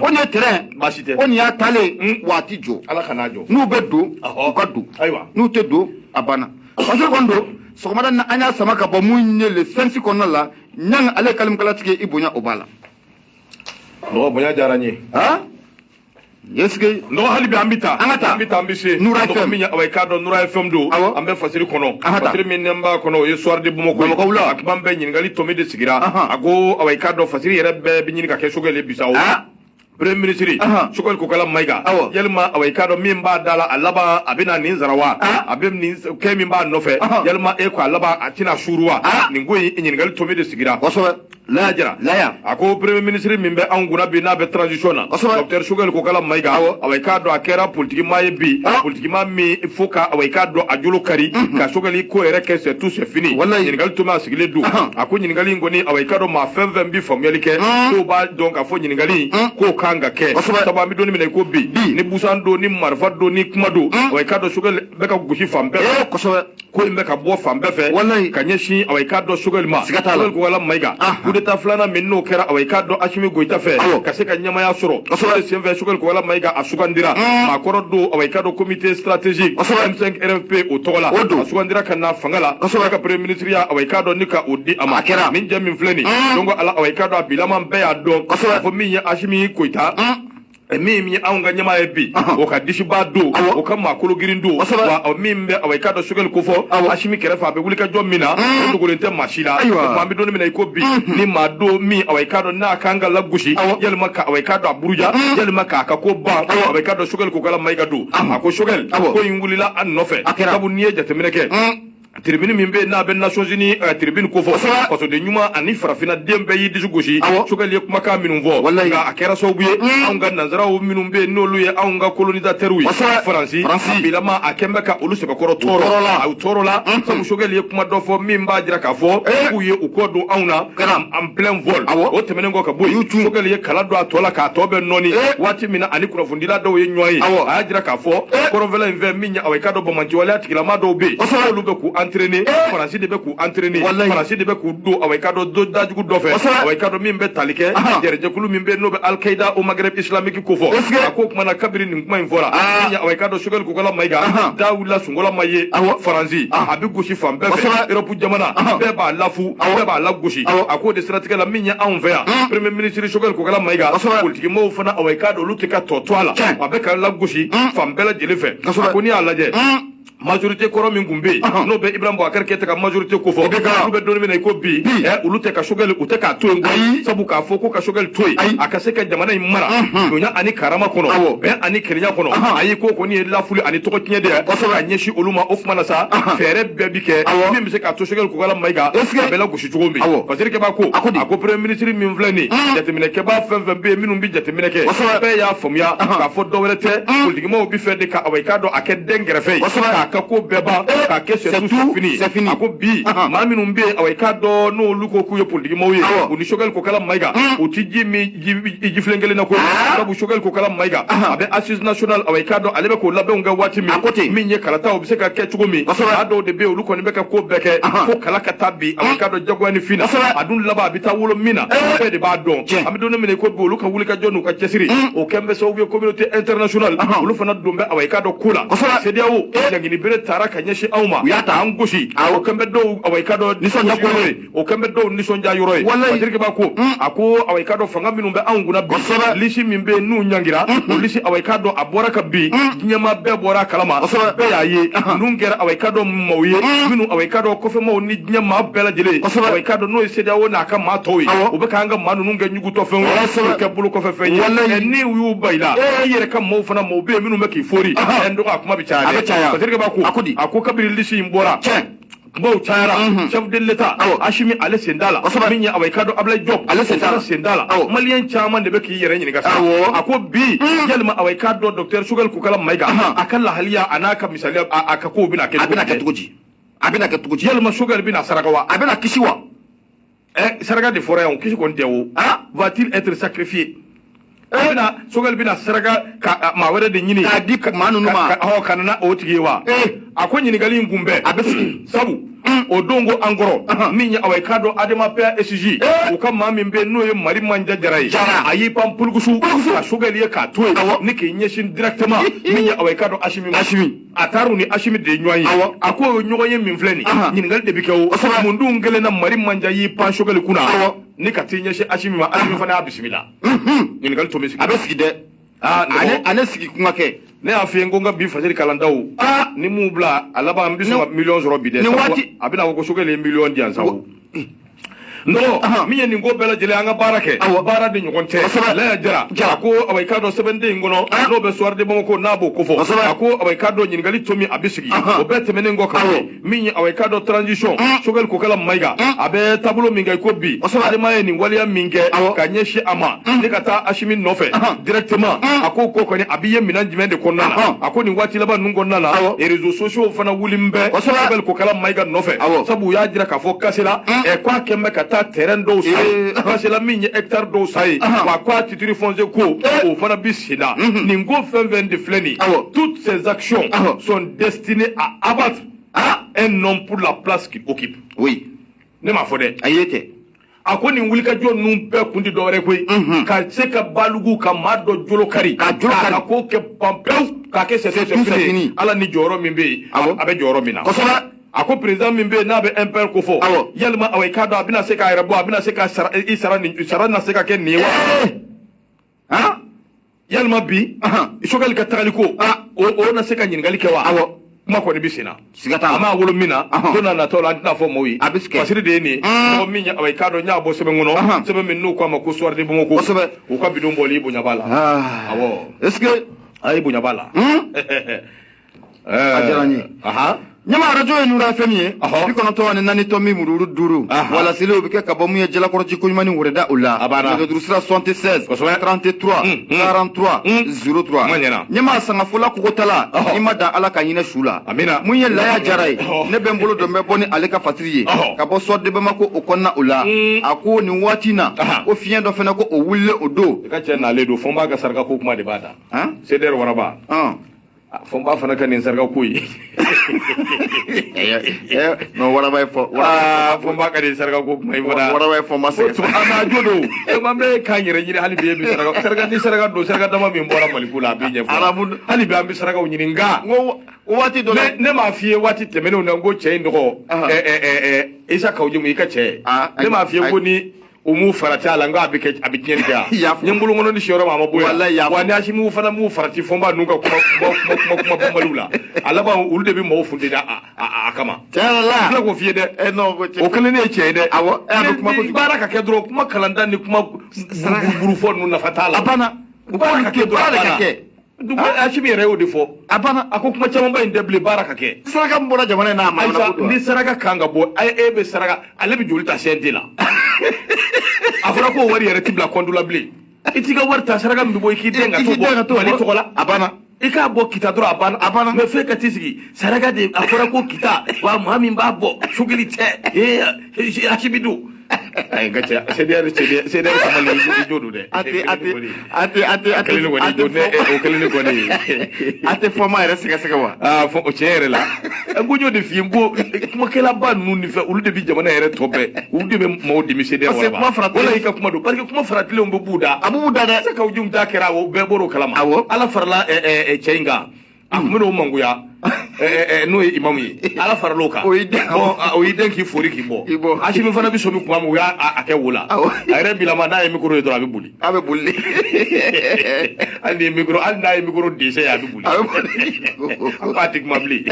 ko nin ye terrain ko nin y'a taalen wa a tɛ jɔ n'u bɛ don u ka don n'u tɛ don a banna parce que kɔni don sɔgɔmada na an y'a sama ka bɔ mun ye le 5 kɔnɔna la ɲanga ale kalimkalatigi i bonya o b'a la nɔgɔ bonya diyara n ye Yeske no hali bi an bɛ taa an bɛ se Nura FM min away ka dɔn Nura FM don an bɛ fasiri kɔnɔ fasiri min b'a kɔnɔ o ye soir de Bamakɔ la a kuma bɛ ɲininkali tɔmi de sigira a ko away ka dɔn fasiri yɛrɛ bɛɛ bɛ ɲini ka kɛ Choguel Bisawo premier ministre Choguel Kukala Mayiga yalima away ka dɔn min b'a da la a laban a bɛna nin sara wa a bɛ nin kɛ min b'a nɔfɛ yalima e ko a laban a tɛna suru wa nin ko in ɲininkali tɔmi de sigira laya jara a ko premier ministre min bɛ anw kunna bi n'a bɛ transition na Dr Choguel Kukala Mayiga away ka dɔn a kɛra politique maa ye bi politique maa min fo ka away ka dɔn a jolo kari ka Choguel ko yɛrɛ kɛ c'est tout c'est fini ɲininkali tɔmi a sigilen don a ko ɲininkali in kɔni away ka dɔn maa fɛn fɛn bi faamuyali kɛ dɔw b'a dɔn k'a fɔ ɲininkali k'o kan ka kɛ sabu an bɛ don min na i ko bi ni busan don ni marifa don ni kuma don away ka dɔn Choguel bɛ ka gosi fan bɛɛ fɛ ko in bɛ ka bɔ fan bɛɛ fɛ ka ɲɛsin away ka dɔn Choguel ma Choguel Kukala Mayiga d'état flana min no kɛra away ka dɔ Assimi Goïta fɛ ka se ka ɲɛmaya sɔrɔ sen fɛ Choguel Kokala Maïga a sugandira maa kɔrɔ do away ka dɔ comité stratégique M5 RFP o tɔgɔ la a sugandira ka na fanga la ka premier ministre ya away ka dɔ ni ka o di a ma min jɛ min filɛ nin donc ala away ka dɔ a bilaman bɛɛ y'a dɔn fɔ min ye Assimi Goïta min anw ka ɲɛmaa ye bi o ka disiba do o ka maakolo girin do wa min bɛ away ka dɔ Choguel ko fɔ Assimi kɛrɛfɛ a bɛ wuli ka jɔ min na o dogolen tɛ maa si la maa bɛ don min na i ko bi ni maa do min away ka dɔ n'a kan ka lagosi yalima ka away ka dɔ a buruja yalima k'a ka ko ban away ka dɔ Choguel Kokala Maïga do a ko Choguel ko in wulila an nɔfɛ sabu n'i ye jateminɛ kɛ tribune min bɛ n'a bɛ Nations Unies tribune ko fɔ fasoden ɲuman ani farafina den bɛɛ y'i disi gosi Choguel ye kumakan minnu fɔ nka a kɛra sababu ye anw ka nanzaraw minnu bɛ n'olu ye anw ka colonisateur ye Faransi bilama a kɛn bɛ ka olu sɛbɛkɔrɔ tɔɔrɔ la u tɔɔrɔ la sabu Choguel ye kuma dɔ fɔ min b'a jira k'a fɔ k'u ye u kɔ don anw na en plein vol o tɛmɛnen kɔ ka bɔ yen Choguel ye kala don a tɔ la k'a tɔ bɛ nɔɔni waati min na ani kunnafonidila dɔw ye ɲɔgɔn ye a y'a jira k'a fɔ kɔrɔnfɛla in fɛ min ye away ka dɔ bamanciwaleya tigilama dɔw bɛ yen olu bɛ k'u entraîner Faransi de bɛ k'u entraîner Faransi de bɛ k'u don away ka dɔ dajugu dɔ fɛ away ka dɔ min bɛ tali kɛ jɛrɛjɛkulu min bɛ n'o bɛ Al-Qaïda au Maghreb islamique ko fɔ a ko kumana kabiri nin kuma in fɔra min ye away ka dɔ Choguel Kokala Maïga da wulila sunkola ma ye Faransi a bɛ gosi fan bɛɛ fɛ Europe jamana bɛɛ b'a lafu bɛɛ b'a lagosi a k'o de siratigɛ la min ye anw fɛ yan premier ministre Choguel Kokala Maïga politique maaw fana away ka dɔ olu tɛ ka tɔ to a la a bɛ ka lagosi fan bɛɛ lajɛlen fɛ a ko n'i y'a lajɛ majorité kɔrɔ min kun bɛ yen n'o bɛ Ibrahim Boubacar Keïta ka majorité ko fɔ olu bɛ don min na i ko bi olu tɛ ka Choguel u tɛ k'a to yen sabu k'a fɔ ko ka Choguel to yen a ka se ka jamana in mara donya ani karama kɔnɔ bɛn ani kelenya kɔnɔ a y'i ko kɔni ye lafuli ani tɔgɔ tiɲɛ de ye ka ɲɛsin olu ma o tuma na sa fɛɛrɛ bɛɛ bi kɛ min bɛ se k'a to Choguel Kokala Maïga a bɛ lagosi cogo min parce que kɛba ko a ko premier ministre min filɛ nin jateminɛkɛba fɛn fɛn bɛ yen minnu bɛ jateminɛ kɛ bɛɛ y'a faamuya k'a fɔ dɔwɛrɛ tɛ politikimaw bɛ fɛ de ka away ka dɔ a kɛ den gɛrɛfɛ ye k'a ka ko bɛɛ ban k'a kɛ c'est fini a ko bi maa minnu bɛ yen away ka dɔ n'olu ko k'u ye politikimaw ye u ni Choguel Kokala Maïga u ti ji min jifilen kelen na ko sabu Choguel Kokala Maïga a bɛ assise nationale away ka dɔ ale bɛ k'o labɛnw kɛ waati min ye kalata o bɛ se ka kɛ cogo min a dɔw de bɛ yen olu kɔni bɛ ka ko bɛɛ kɛ fo kala ka taa bi away ka dɔ jagoya ni fin na a dun laban a bɛ taa wolo min na bɛɛ de b'a dɔn an bɛ don min na i ko bi olu ka wuli ka jɔ n'u ka cɛsiri o kɛn bɛ sababu ye communauté internationale olu fana don bɛ away ka dɔ ko la CEDEAO jagini bere taara ka ɲɛsin anw ma u y'a ta an gosi o kɛn bɛ dɔw away ka dɔ nisɔndiya yɔrɔ ye o kɛn bɛ dɔw nisɔndiya yɔrɔ ye Badiriki b'a ko a ko away ka dɔ fanga minnu bɛ anw kunna bi lisi min bɛ yen n'u ɲangira o lisi away ka dɔ a bɔra ka bi diɲɛma bɛɛ bɔra a kalama bɛɛ y'a ye ninnu kɛra away ka dɔ maaw ye minnu away ka dɔ kɔfɛmaaw ni diɲɛ maa bɛɛ lajɛlen away ka dɔ n'o ye CEDEAO n'a ka maa tɔw ye o bɛ k'an ka maa ninnu kɛ ɲugutɔfɛnw ye o kɛ bolo kɔfɛ fɛn ye ni u y'u ba i la i yɛrɛ ka maaw fana maaw bɛ yen minnu bɛ k'i fori n dɔgɔ a kuma bɛ caya dɛ Badiriki b'a ko a ko kabiri lisi in bɔra kumaw cayara chef de l'État Assimi ale sen da la min ye away ka dɔ Ablaye Diop ale sen da la maliyɛn caman de bɛ k'i yɛrɛ ɲininka sa a ko bi yalima away ka dɔ docteur Choguel Kokala Maïga a ka lahaliya a n'a ka misaliya a ka kow bɛna kɛ cogo di yalima Choguel bɛna saraka wa a bɛna kisi wa saraka de fɔra yan kisi kɔni tɛ o va-t-il être sacrifié Choguel bɛna saraka ka maa wɛrɛ de ɲini k'a di maa ninnu ma ka nana o tigi ye wa a ko ɲininkali in kun bɛɛ a bɛ sigi sabu o don ko an kɔrɔ min ye away ka dɔ Adama PASJ u ka maa min bɛ yen n'o ye Mali Manja Jara ye a y'i pan pulukusu ka Choguel ye k'a to yen ni k'i ɲɛsin directement min ye away ka dɔ Assimi a taar'u ni Assimi de ye ɲɔgɔn ye a ko o ɲɔgɔn ye min filɛ nin ɲininkali de bɛ kɛ o mun dun kɛlen na Mali Manja y'i pan Choguel kunna ni ka t'i ɲɛsin Assimi ma Assimi fana y'a bisimila ɲininkali to bɛ sigi a bɛ sigi dɛ ale sigi kuma kɛ ne y'a f'i ye ko n ka bi fajiri kalandaw ni mun bila a laban n bɛ sɔn ka miliyɔn sɔrɔ bi dɛ a bɛna fɔ ko Choguel ye miliyɔn di yan sa o non min ye nin ko bɛɛ lajɛlen an ka baara kɛ baara de ɲɔgɔn tɛ Laya Jara a ko away ka dɔ sɛbɛnden in kɔnɔ n'o bɛ soir de Bamako n'a b'o ko fɔ a ko away ka dɔ ɲininkali to min a bɛ sigi o bɛɛ tɛmɛnen kɔ kan min ye away ka dɔ transition Choguel Kokala Maïga a bɛ taabolo min kɛ i ko bi Adama ye nin waleya min kɛ ka ɲɛsin a ma ni ka taa Assimi nɔfɛ directement a ko ko kɔni a bɛ ye minɛn jumɛn de kɔnɔna na a ko nin waati laban ninnu kɔnɔna na réseaux sociaux fana wuli bɛ Choguel Kokala Maïga nɔfɛ sabu u y'a jira k'a fɔ kasela k'a kɛn bɛ ka taa terrain dɔw sa ye parce que la min ye hectare dɔw sa ye wa k'a titre foncier ko o fana bi sen na nin ko fɛn fɛn de filɛ nin toutes ces actions sont destinées à abattre un homme pour la place qu'il occupe oui ne m'a fɔ dɛ a ye tɛ a ko nin wulika jɔ ninnu bɛɛ kun tɛ dɔwɛrɛ koyi ka se ka balugu ka maa dɔ jolo kari ka ko kɛ panpewu k'a kɛ sɛsɛ fini ala ni jɔyɔrɔ min bɛ yen a bɛ jɔyɔrɔ min na a ko président min bɛ yen n'a bɛ impère ko fɔ yalima aw k'a dɔn a bɛna se k'a yɛrɛ bɔ a bɛna se ka sara na se ka kɛ nin ye wa yalima bi Choguel ka tagali ko o na se ka ɲininkali kɛ wa kuma kɔni bɛ sen na a m'a wolo min na don na natɔ la an tɛna fɔ maaw ye fasiri de ye nin ye mɔgɔ min aw k'a dɔn n y'a bɔ sɛbɛn kɔnɔ sɛbɛn min n'u k'a ma ko soir de Bamako u ka bidon bɔli i bonya b'a la awɔ est-ce que a ye bonya b'a la a diyara n ye Nyama radio ye Nura FM ye bi kɔnɔntɔn ani naani tɔmi mururu duuru wala sele o bɛ kɛ ka bɔ mun ye jalakɔrɔji ko ɲuman ni wɛrɛda o la nɛgɛjurusira 76 33 43 03 Nyama sangafola kogotala i ma dan Ala ka hinɛ su la mun ye Laya Jara ye ne bɛ n bolo dɔn bɛ bɔ ni ale ka fasiri ye ka bɔ soir de Bamako o kɔnɔna o la a ko nin waati na ko fiɲɛ dɔ fana ko o wulile o don i ka cɛ n'ale don fɔ n b'a ka saraka ko kuma de b'a da Seder Waraba fɔ n b'a fana ka nin saraka ko ye non Waraba ye fɔ fɔ n b'a ka nin saraka ko kuma ye fana Waraba ye fɔ ma se a jo don man bɛ k'an yɛrɛ ɲini hali bi ye saraka ni saraka don saraka dama min bɔra Mali ko la a bɛ ɲɛfɔ hali bi an bɛ sarakaw ɲini nka waati dɔ la ne m'a f'i ye waati tɛmɛnenw na n ko cɛ in tɔgɔ Isa Kawujimu i ka cɛ ne m'a f'i ye ko ni o m'u farati a la n ko a bɛ tiɲɛni kɛ yan n ye n bolo kɔnɔ ni siyɔrɔ ma a ma bɔ yan wa ni Asimu fana m'u farati fɔ n b'a n'u ka kuma banbaliw la a laban olu de bɛ mɔgɔw funteni a kama tiɲɛ la n filɛ k'o f'i ye dɛ o kelen ne ye cɛ ye dɛ awɔ baara ka kɛ dɔrɔn kuma kalanta ni kuma burufɔ ninnu nafa t'a la a banna baara ka kɛ dɔrɔn a banna Asimu yɛrɛ y'o de fɔ a banna a ko kuma camanba in tɛ bilen baara ka kɛ saraka min bɔra jamana in na a ma ni saraka kan ka bɔ e bɛ saraka ale bɛ joli ta CNT la a fɔra ko wari yɛrɛ ti bila compte la bilen i t'i ka wari ta saraka min bɛ bɔ i k'i den ka to bɔ Mali tɔgɔ la a banna i k'a bɔ kita dɔrɔn a banna mais f'e ka t'i sigi saraka de a fɔra ko kita wa maa min b'a bɔ Choguel tɛ Asibidu ay gacha CDR kamali jodu de ate foma yɛrɛ sɛgɛsɛgɛ wa fɔ o cɛ yɛrɛ la ko jo de fi ko kuma kɛla ba ninnu ni fɛ olu de bi jamana yɛrɛ tɔ bɛɛ olu de bɛ maaw dimi CDR wala i ka kuma don parce que kuma faratilenw bɛ b'u da a b'u da dɛ se Kawujimu ta kɛra o bɛɛ bɔr'o kalama Ala farala cɛ in kan a kun bɛn'o mangoya n'o ye imamu ye Ala faral'o kan o y'i den k'i fori k'i bɔ Asimu fana bɛ sɔmi kuma min u y'a kɛ wo la a yɛrɛ bilama n'a ye micro ye dɔrɔn a bɛ boli hali n'a ye micro dɛsɛ ye a bɛ boli a k'a tɛ kuma bilen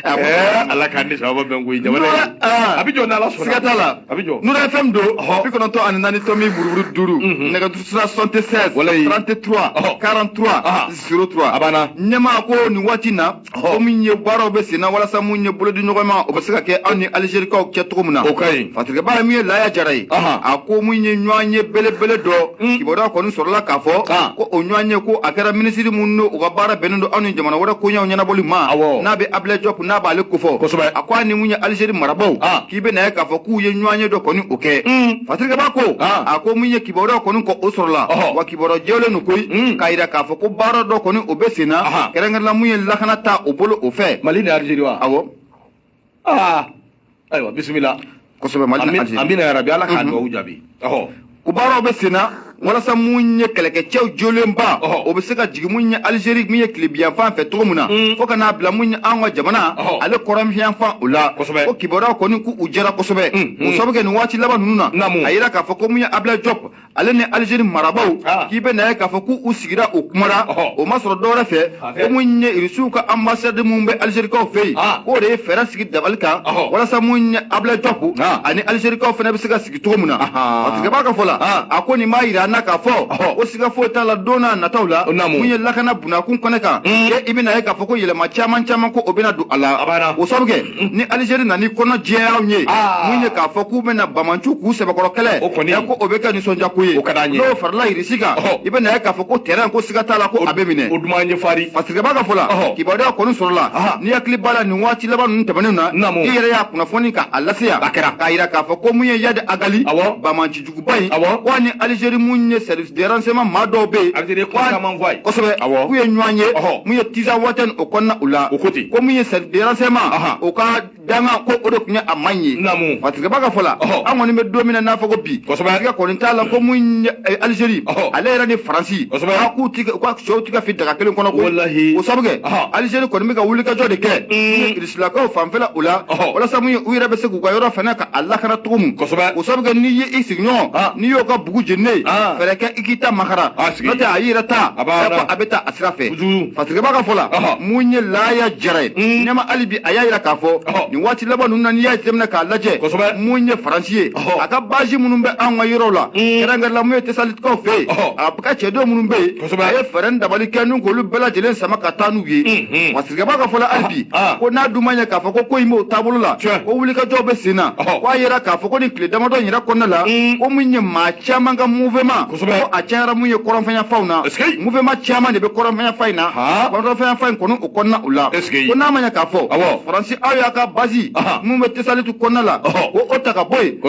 Ala k'an ni sababa bɛn koyi jamana a bɛ jɔ n'Ala sɔnna siga t'a la a bɛ jɔ Nura FM don bi kɔnɔntɔn ani naani tɔmi buruburu duuru nɛgɛjurusira 76 33 43 03 a banna ɲɛmaa ko nin waati na ko min ye baaraw bɛ sen na walasa mun ye bolo di ɲɔgɔn ma o bɛ se ka kɛ aw ni Alizerikaw cɛ cogo min na o ka ɲi fatigɛba ye min ye Laya Jara ye a ko mun ye ɲɔgɔn ye belebele dɔ kibaruya kɔni sɔrɔla k'a fɔ ko o ɲɔgɔn ye ko a kɛra minisiri minnu don u ka baara bɛnnen don aw ni jamana wɛrɛ koɲɛw ɲɛnabɔli ma n'a bɛ Ablaye Diop n'a b'ale kofɔ a ko a ni mun ye Alizeri marabaw k'i bɛ na ye k'a fɔ k'u ye ɲɔgɔn ye dɔ kɔni o kɛ fatigɛba ko a ko mun ye kibaruya kɔni kɔ o sɔrɔla wa kibaruya jɛlen don koyi k'a jira k'a fɔ ko baara dɔ kɔni o bɛ sen na kɛrɛnkɛrɛnna mun ye lakana ta o bolo o fɛ Mali ni Alizeri wa awɔ ayiwa bisimila kosɛbɛ Mali ni Alizeri amina yarabi Ala k'a dugawu jaabi o baaraw bɛ sen na walasa mun ye kɛlɛkɛcɛw jolenba o bɛ se ka jigin mun ye Alizeri min ye tilebiyanfan fɛ cogo min na fo ka n'a bila mun ye an ka jamana ale kɔrɔnfiyanfan o la ko kibaruyaw kɔni k'u jɛra kosɛbɛ o sababu kɛ nin waati laban ninnu na a yira k'a fɔ ko mun ye Ablaye Diop ale ni Alizeri marabaw k'i bɛ na ye k'a fɔ k'u sigira o kuma la o ma sɔrɔ dɔwɛrɛ fɛ ko mun ye Irisiw ka ambassade mun bɛ Alizerikaw fɛ yen k'o de ye fɛɛrɛ sigi dabali kan walasa mun ye Ablaye Diop ani Alizerikaw fana bɛ se ka sigi cogo min na fatigɛba ka fɔ la a ko nin m'a yira n'a k'a fɔ o siga foyi t'a la don n'a nataw la mun ye lakana bunakun kɔnɛ kan i bɛna ye k'a fɔ ko yɛlɛma caman caman ko o bɛna don a la o sababu kɛ ni Alizeri nana ni kɔnɔ jɛyaw ye mun ye k'a fɔ k'u bɛna Bamantu k'u sɛbɛkɔrɔ kɛlɛ ko o bɛ kɛ nisɔndiya ko ye n'o farala Irisi kan i bɛna ye k'a fɔ ko terrain ko siga t'a la ko a bɛ minɛ o duman ye fari fatigɛba ka fɔ la kibaruya kɔni sɔrɔla ni hakili b'a la nin waati laban ninnu tɛmɛnen na i yɛrɛ y'a kunnafoni k'a lase yan k'a jira k'a fɔ ko mun ye Yadi Agali Bamanci juguba in ko ni Alizeri mun mun ye service de renseignement ma dɔw be Algérie ko caman voie kosɛbɛ ku ye ɲɔgɔn ye mun ye tisa waten o kɔnɔna u la ko mun ye service de renseignement o ka danga ko o de tun ye a man ye watigɛba ka fɔ la an kɔni bɛ don min na n'a fɔ ko bi watigɛ kɔni t'a la ko mun ye Algérie ale yɛrɛ ni Faransi a k'u ka sɛw tigɛ fi daga kelen kɔnɔ ko o sabu kɛ Algérie kɔni bɛ ka wulikajɔ de kɛ Irilakaw fanfɛla u la walasa mun ye u yɛrɛ bɛ se k'u ka yɔrɔ fana ka a lakana cogo min o sabu kɛ n'i ye i sigiɲɔgɔn n'i y'o ka bugu jeninen fɛrɛ kɛ i k'i ta makara n'o tɛ a y'i yɛrɛ ta a bɛ taa a sira fɛ fatigɛba ka fɔ la mun ye laaya jara ye ɲɛma hali bi a y'a yira k'a fɔ nin waati laban ninnu na n'i y'a jateminɛ k'a lajɛ mun ye Faransi ye a ka base minnu bɛ anw ka yɔrɔw la kɛrɛnkɛrɛnla mun ye Tesalikaw fɛ yen a ka cɛdenw minnu bɛ yen a ye fɛɛrɛ dabali kɛ n'u k'olu bɛɛ lajɛlen sama ka taa n'u ye fatigɛba ka fɔ la hali bi ko n'a dun ma ɲɛ k'a fɔ ko in b'o taabolo la ko wulikajɔw bɛ sen na ko a yɛrɛ k'a fɔ ko nin tile damadɔ in yɛrɛ kɔnɔna la ko mun ye maa caman ka mouvement ko a cayara mun ye kɔrɔnfɛnyafaw na mouvement caman de bɛ kɔrɔnfɛnyafa in na kɔrɔnfɛnyafa in kɔni o kɔnɔna u la ko n'a ma ɲɛ k'a fɔ Faransi aw y'a ka base mun bɛ Tesalitu kɔnɔna la ko o ta ka bɔ yen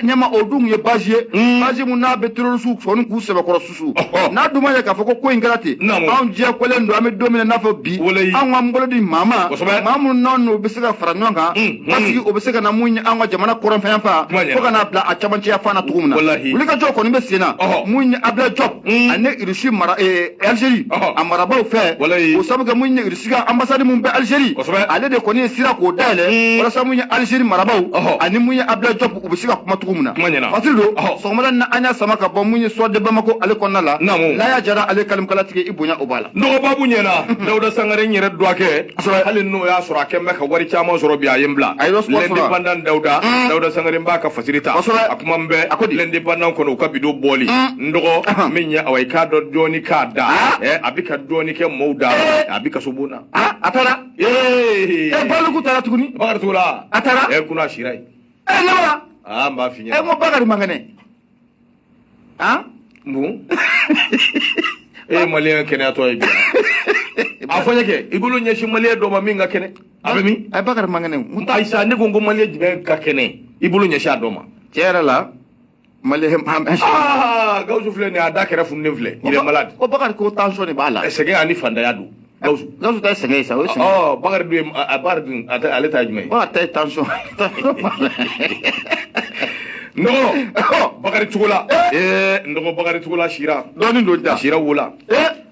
ɲɛma o dun ye base ye base mun n'a bɛ terroriste sɔni k'u sɛbɛkɔrɔ susu n'a dun ma ɲɛ k'a fɔ ko in kɛra ten anw diɲɛkolen don an bɛ don min na n'a fɔ bi anw k'an bolo di maa ma maa minnu n'anw bɛ se ka fara ɲɔgɔn kan parce o bɛ se ka na mun ye an ka jamana kɔrɔnfɛnyafa fo ka n'a bila a camancɛya fan na cogo min na wulikajɔ kɔni bɛ sen na mun ye Abdoulaye Diop ani Russie mara Algérie a marabaw fɛ o sabu kɛ mun ye Russie ka ambassade mun bɛ Algérie ale de kɔni ye sira k'o dayɛlɛ walasa mun ye Algérie marabaw ani mun ye Abdoulaye Diop u bɛ se ka kuma cogo min na fasiri don sɔgɔmada na an y'a sama ka bɔ mun ye soit de Bamako ale kɔnɔna la n'a y'a jara ale kalimkalatigɛ i bonya o b'a la nɔgɔbabu ɲɛna Dawuda Sangare n yɛrɛ dɔgɔkɛ hali n'o y'a sɔrɔ a kɛn bɛ ka wari caman sɔrɔ bi a ye n bila l'indépendant Dawuda Sangare n b'a ka fasiri ta a kuma n bɛ l'indépendant kɔnɔ u ka bidon bɔli n dɔgɔ min ye awa i k'a dɔn dɔɔni k'a da a bɛ ka dɔɔni kɛ mɔɔw da a bɛ kaso bon na a taara Baliku taara tuguni Bakari Togola a taara kun a sira ye ne wa n b'a f'i ɲɛna n ko Bakari man kɛnɛ mun maliyɛn kɛnɛyatɔ ye bi a fɔ n ye kɛ i bolo ɲɛsin maliyɛn dɔ ma min ka kɛnɛ a bɛ min a ye Bakari man kɛnɛ ayisa ne ko maliyɛn jumɛn ka kɛnɛ i bolo ɲɛsin a dɔ ma tiɲɛ yɛrɛ la maliyɛn Gawusu filɛ nin ye a da kɛrɛ fununen filɛ il est malade ko Bakari ko tension de b'a la sɛgɛn ani fantanya don Gawusu ta ye sɛgɛn ye sa o ye sɛgɛn Bakari dun ale ta ye jumɛn ye Bakari ta ye tension non Bakari Togola nɔgɔ Bakari Togola sira dɔɔni don da sira wola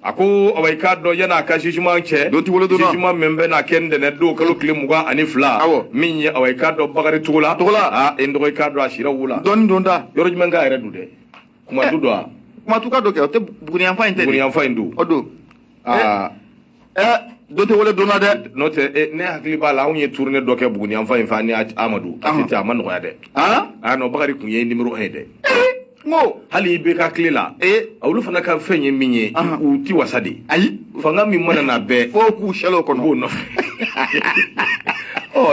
a ko awa i k'a dɔn yan'a ka jugement cɛ jugement min bɛ na kɛ ntɛnɛn don kalo tile 22 min ye awa i k'a dɔn Bakari Togola n dɔgɔ i k'a dɔn a sira wola dɔɔni don da yɔrɔ jumɛn k'a yɛrɛ don dɛ kumatu don a kumatu ka dɔ kɛ o tɛ Buguniyanfan in tɛ Buguniyanfan in don o don dɔ tɛ wele donna dɛ n'o tɛ ne hakili b'a la anw ye tournée dɔ kɛ Buguniyanfan in fɛ ani Amadu a ma nɔgɔya dɛ non Bakari kun ye numéro 1 ye dɛ ngo hali i bɛ ka tile la olu fana ka fɛn ye min ye u ti wasa de ayi fanga min mana na bɛɛ fo k'u sɛlɛ o kɔnɔ b'o nɔfɛ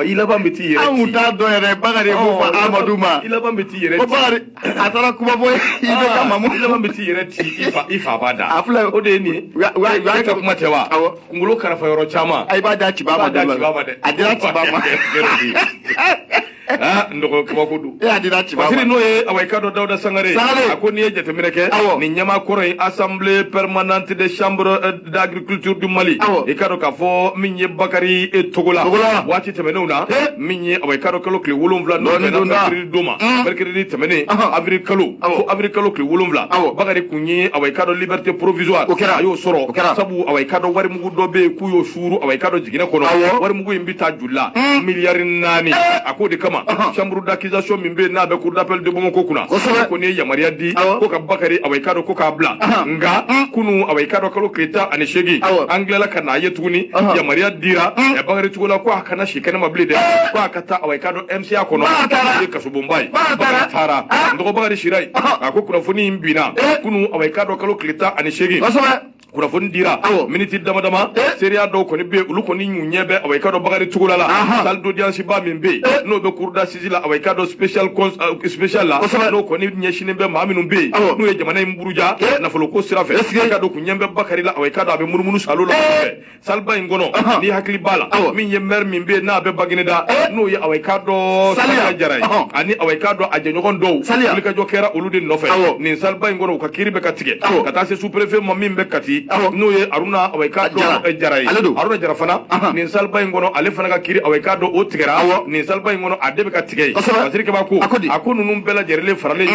i laban bɛ t'i yɛrɛ ci anw t'a dɔn yɛrɛ Bakari ko fɔ Amadu ma i laban bɛ t'i yɛrɛ ci Bakari a taara kuma fɔ i bɛ ka mamu i laban bɛ t'i yɛrɛ ci i fa b'a da a filɛ o de ye nin ye u ka kuma tɛ wa kunkolo karafa yɔrɔ caman i b'a da Ciba ma dɛ a dira Ciba ma nɔgɔ kabako don a dira Ciba ma parce que n'o ye awa i ka dɔn Dawuda Sangare a ko n'i ye jateminɛ kɛ nin ɲɛma kɔrɔ ye assemblée permanente des chambres d'agriculture du Mali i ka dɔn k'a fɔ min ye Bakari Togola waati tɛmɛnenw na min ye awa i ka dɔn kalo tile 7 n'o bɛnna mercredi don ma mercredi tɛmɛnen avril kalo fo avril kalo tile 7 Bakari kun ye awa i ka dɔn liberté provisoire a y'o sɔrɔ sabu awa i ka dɔn warimugu dɔ bɛ yen k'u y'o suuru awa i ka dɔn jiginɛ kɔnɔ warimugu in bɛ taa joli la miliyari 4 a k'o de kama chambre d'accusation min bɛ yen n'a bɛ cour d'appel de Bamako kunna ko n'i ye yamaruya di ko ka Bakari awa i ka dɔn ko k'a bila nka kunu awa i ka dɔn kalo tile 18 an tilala ka n'a ye tuguni yamaruya dira Bakari Togola ko a kana si kɛnɛma bilen dɛ ko a ka taa awa i ka dɔn MCA kɔnɔ o ye kasobonba ye Bakari taara n dɔgɔ Bakari sira ye a ko kunnafoni in binna kunu awa i ka dɔn kalo tile 18 kurafoni dira miniti dama dama seria do ko ni be ulu ko ni nyebe away kado bagari tugula la sal d'audience ba min be no be kurda sizila away kado special la no ko ni nyeshine be maminu be no ye jamana imburuja na folo ko sira fe kado ku nyembe bakari la away kado be murmunu salo la salba ingono ni hakli bala min ye mer min be na be bagine da no ye away kado sala jaray ani away kado aje nyogon do uli ka jokera ulu de no fe ni salba ingono ka kiribe ka tige kata se sous préfet mo min be kati no ye aruna away kado jaray aruna jarafana ni salba ingono ale fana ka kiri away kado o tigera ni salba ingono ade be ka tige wasiri ke ba ko akunu num bela jerele farale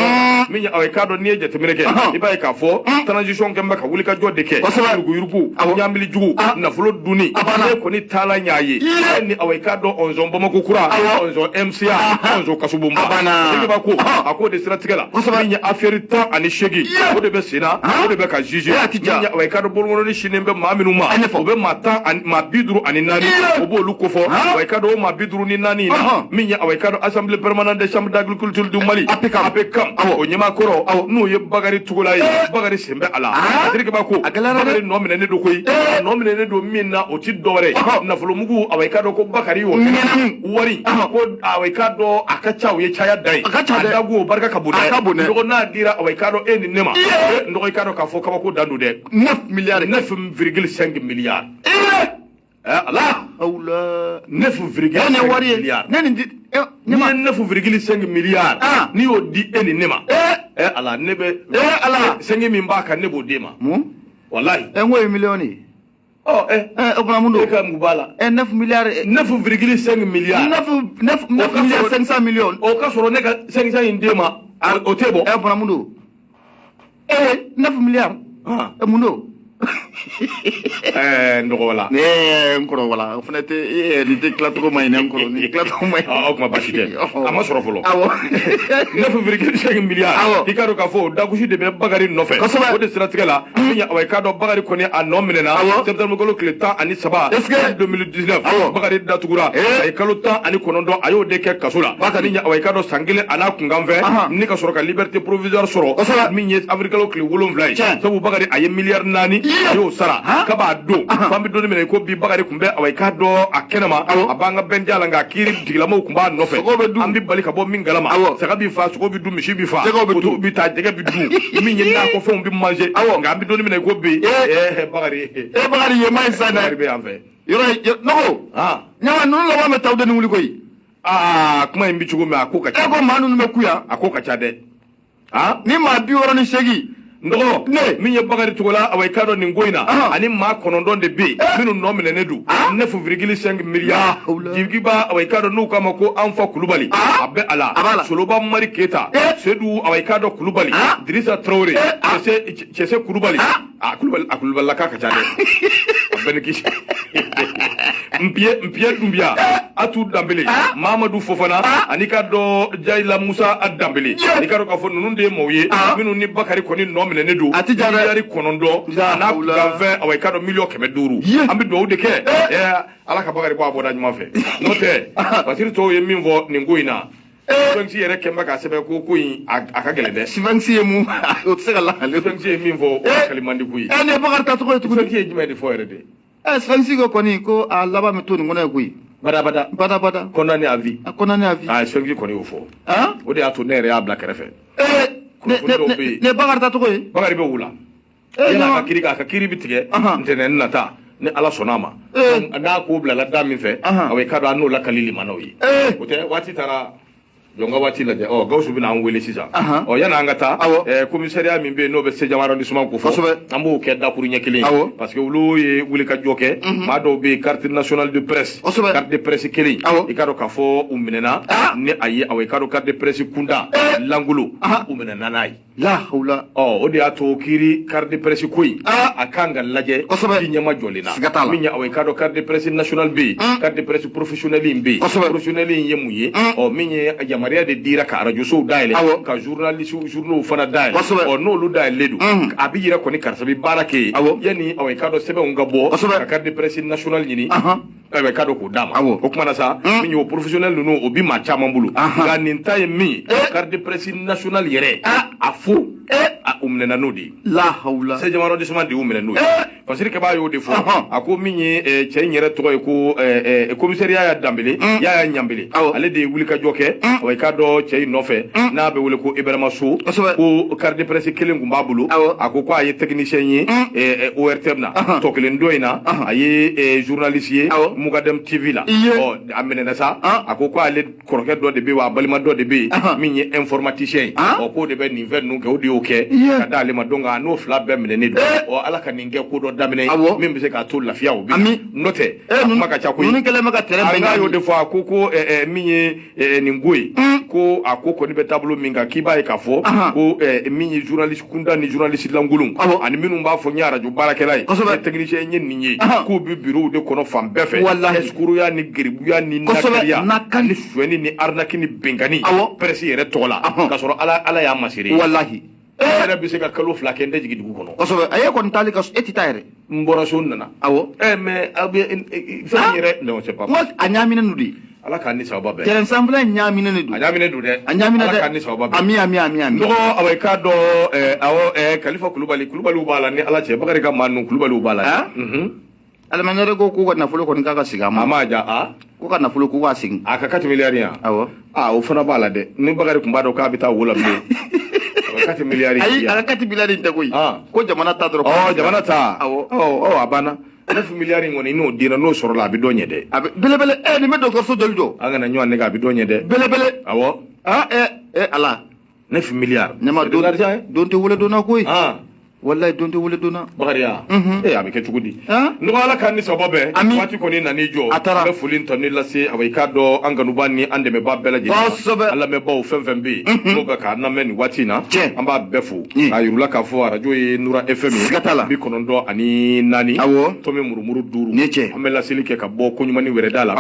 min ya away kado ni je temireke iba ka fo transition ke mbaka wuli ka jodde ke yurugu nyambili jugu na fulo duni ne ko ni tala nyaaye ni away kado onzo mboma ko kura onzo MCA onzo kasubumba ke ba ko akode strategala min ya affaire ta ani shegi o de be sina o de be ka juge min ya away kado bolwono ni shinembe maminu ma o be mata ma biduru ani nani o bo luko fo away kado ma biduru ni nani min ya away kado assemblée permanente des chambres d'agriculture du Mali apekam o nyima koro no ye bagari tugulay bagari sembe ala dirike ba ko bagari no mine ne do koy no mine ne do minna o ti dore na fulu mugu away kado ko bakari yo wari ko away kado akacha o ye chaya dai adagu barka kabude do na dira away kado eni nema ndo kado ka fo kaba ko dandu de 9 milliards 9,5 milliards Allah aula 9,5 milliards nani 9,5 milliards ni o di eni nema ala nebe ala sengi mimbaka nebo dema wallahi ngoy millioni obna mundo ka mubala 9 milliards 9,5 milliards 9 milliards 500 millions o ka soro nega 500 indema o tebo obna mundo 9 milliards mundo ndoko wala nkoro wala fenete ni déclato may ne nkoro ni déclato may kuma basite ama soro folo 9,5 milliards ikaro ka fo dagushi de be bagari nofe o de strategala nya away kado bagari koni a nominena septembre golo kleta ani saba 2019 bagari datugura ay kalota ani konondo ayo de ke kasula bakani nya away kado sangile ana kungamve ni ka soro ka liberté provisoire soro minye africalo kli wolom vlay sabu bagari ay milliard nani yo sara kaba do fambi do mine ko bi bagari kumbe away kado akenema abanga benjala nga kiri digilamo kumba nofe ambi bali ka bo mingalama saka bi fa ko bi du mishi bi fa ko bi ta dege bi du mi nyina ko fon bi manger nga ambi do mine ko bi bagari ye may sana be anfe yoro no nyawa non la wa me tawde ni wuli koy kuma imbi chugo me akoka cha ko manu me kuya akoka cha de ni ma bi woro ni shegi ndo min ye bagari tugola away kado ni ngoina ani ma konondo de be minu no mine nedu 9,5 milliards jigiba away kado nu kama ko anfa kulubali abbe ala soloba mari keta sedu away kado kulubali Idrissa Traoré chese kulubali kulubali la kaka chade abbe kish mpie dumbia atu dambele Mamadou Fofana ani kado Jaila Musa Adambele ni kado ka fo nunde moye minu ni bakari koni no mine nedu atijari konondo na ganve away kado million keme duru ambi do de ke ala ka bagari bo aboda nyuma fe note basiri to ye minvo ni ngoina Swensi yere kemba ka sebe ko kuyi akagele de Swensi mu o tsega la le Swensi minvo kalimandi kuyi ne bagar ta to ko Swensi jima di fo yere de Swensi ko koni ko alaba metoni ngona kuyi bada condamné à vie Swensi koni o fo o de ato nere ya black refe ne bagar ta to ko bagari be wula yana ka kiri bitige ntene nata ne ala sonama na ko bla la dami fe away kado anu la kalili manoyi ote wati tara jonga wati la de gawsu bina an wele sisa yana ngata commissariat min be no be se jamaro ndisuma ko fo ambu ke da pour nyekili parce que wulu ye wuli ka joke ma do be carte nationale de presse carte de presse kili ikado ka fo uminena ne ayi away kado carte de presse kunda langulu uminena nay la hawla o de ato kiri carte de presse koy akanga laje di nyama jolina minya away kado carte de presse nationale be carte de presse professionnelle be professionnelle yemuye minya maria de dira ka radio so daile ka journaliste journaux fana daile no lu daile du abi yira ko ni karsa bi barake yani away kado sebe ngabo ka carte de presse nationale nyini away kado ko dama o kuma na sa minyo professionnel no obi ma chama mbulu ga ninta mi carte de presse nationale yere afu umnena nudi la hawla se jamaro disman di umnena nudi parce que ba yo defo ako minyi cey nyere to ko commissariat ya dambele ya nyambele ale de wuli ka joke way ka do cey nofe na be wuli ko ibrahima sou ko carte de presse kelen gumba bulu ako ko ay technicien yi ORTM to kelen doina ay journaliste yi mugadem TV la o amene na sa ako ko ale koroke do de be wa balima do de be minyi informaticien o ko de be nivel nu ke o di oke kada ale ma donga no fla be mene ne o ala ka ninge ko do damene min be se ka to lafiya o bi note maka cha ko nunu kele maka tere be yo de fois koko minyi ningoi ko akoko ni be tableau minga kiba e ka fo ko minyi journaliste kunda ni journaliste langulun ani minu ba fo nyara ju barakelai technicien nyen ninyi ko bi bureau de kono fam befe eskuru ya ni gribu ya ni nakariya ni sueni ni arnaki ni bengani presi yere tola ka soro ala ya masiri wallahi era bi se ka kalo fla kende jigi dugu kono kosobe aye kon tali ka etitayre mbora sonna mais abi fa yere non c'est pas mo anyamina nudi ala kan ni sababa be tel ensemble anyamina nudi anyamina du de anyamina de kan ni sababa be ami no awai ka do khalifa kulubali ubala ni ala che bakari ka manu kulubali ubala alamanyere ko ko na fulo ko ngaka sigama amaja ko kana fulo ko wasing aka 4 miliyari ya o fana bala de ni bakari kumba do ka bita wula be 4 miliyari ay aka 4 miliyari ntakoy ko jamana ta do jamana ta abana 9 miliyari ngoni no dina no soro la bi do nyede bele ni me docteur so joljo anga na nyone ga bi do nyede bele ala 9 miliyar nema don te wula do na koy wallahi donte wule dona bagariya abi ke tugudi no ala kan ni sababe wati ko ni nani jo be fulin to ni lase awai ka do anganu bani ande me babbela je alla me baw fembe no ga ka na men wati na amba befu ayurula ka fo radio e nura fm bi kono do ani nani to me murumuru duru amela silike ka bo ko nyumani were dala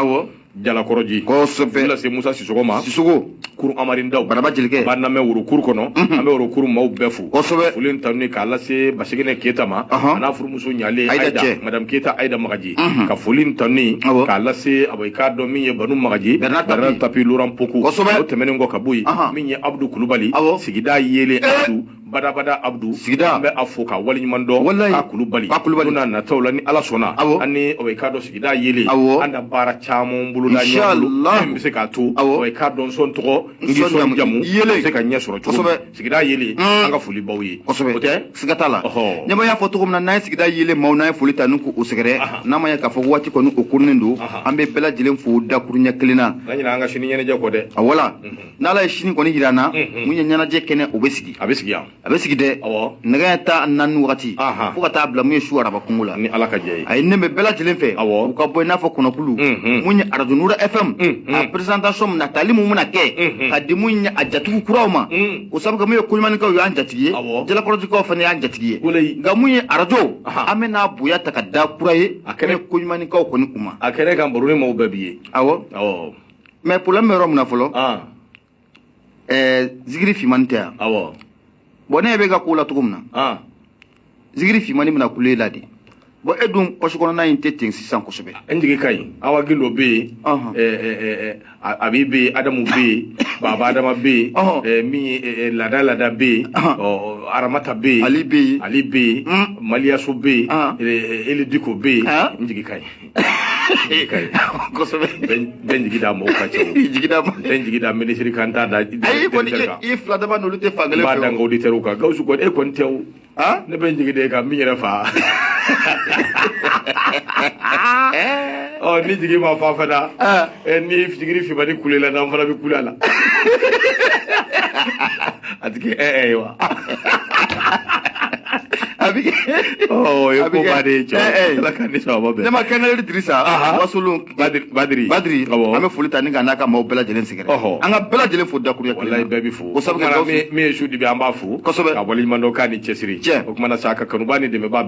jala koroji ko sobe la se musa sisugo kuru amarin daw baraba jilke banna me wuru kuru kono ame wuru kuru mau befu ko sobe fulin tanni ka la se basigene keta ma ana furu muso nyale aida madam keta aida magaji ka fulin tanni ka la se aboy ka do min ye banu magaji bernard tapi luram poku o temene ngo ka buyi min ye abdou kulubali sigida yele abdou bada abdou sigida be afoka wali mando ka kulubali na tawla ni ala sona ani o ka do sigida yele anda bara chamo inshallah mbise ka to o ka don son to ngi son jamu se ka nya soro to sigida yele anga fuli bawye ote sigatala nyama ya foto ko na sigida yele mauna fuli tanu ko usegere na ma ya ka fo wati ko no okurnindo ambe bela jilen fu da kurnya klina nanya anga shini nyene je ko de wala na la shini ko ni hirana munya nyana je kene obesigi abesigi de naga ta nan wati fu ka ta bla mu shuara ba kungula ni alaka je ay nembe bela jilen fe ko boy na fo kono kulu munya Nura FM a presentation na talimu muna ke kadimunya ajatu kurawma ko sabuga me kulman ka yo anjatiye jela koroti ko fane anjatiye gamunye arajo amena buya takadda kuraye akene kulman ka ko ni kuma akene kan borune mo babiye mais problème rom na folo zigiri fimantea bone be ga kula tugumna zigiri fimani muna kulela di bo edum koshikono na inteting sisan kosobe enjige kai awagilo be abibe adamu be baba adama be mi lada be aramata be ali be maliaso be elidiko be enjige kai kosobe benjigida mo kacho benjigida ministry kanta da ay ko ni if la dama no lute fagale ba danga auditeru ka gausu ko e kon tew ne benjigide ka mi refa ni jigi ma fa fada ni jigi fi bani kulela na fara bi kulala atike wa abi yo ko bade cho la kan so babe ne ma kanal Idrissa wasulu badri ame fulita ni gana ka mo bela jelen sigere anga bela jelen fo dakuru ya wallahi baby fo ko sabu ka me shudi bi amba fo ka wali mando ka ni chesiri o kuma na saka kanu bani de me ba